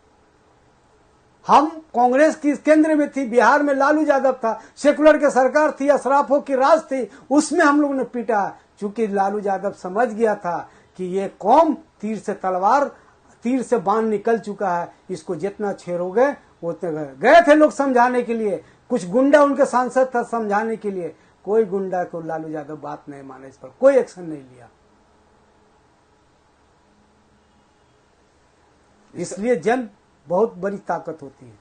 हम कांग्रेस की केंद्र में थी, बिहार में लालू यादव था, सेकुलर की सरकार थी, अशराफों की राज थी, उसमें हम लोग ने पीटा। चूंकि लालू यादव समझ गया था कि ये कौम तीर से तलवार, तीर से बाण निकल चुका है, इसको जितना छेड़ोगे उतने गए थे लोग समझाने के लिए। कुछ गुंडा उनके सांसद था समझाने के लिए, कोई गुंडा को लालू यादव बात नहीं माने, इस पर कोई एक्शन नहीं लिया। इसलिए जन बहुत बड़ी ताकत होती है।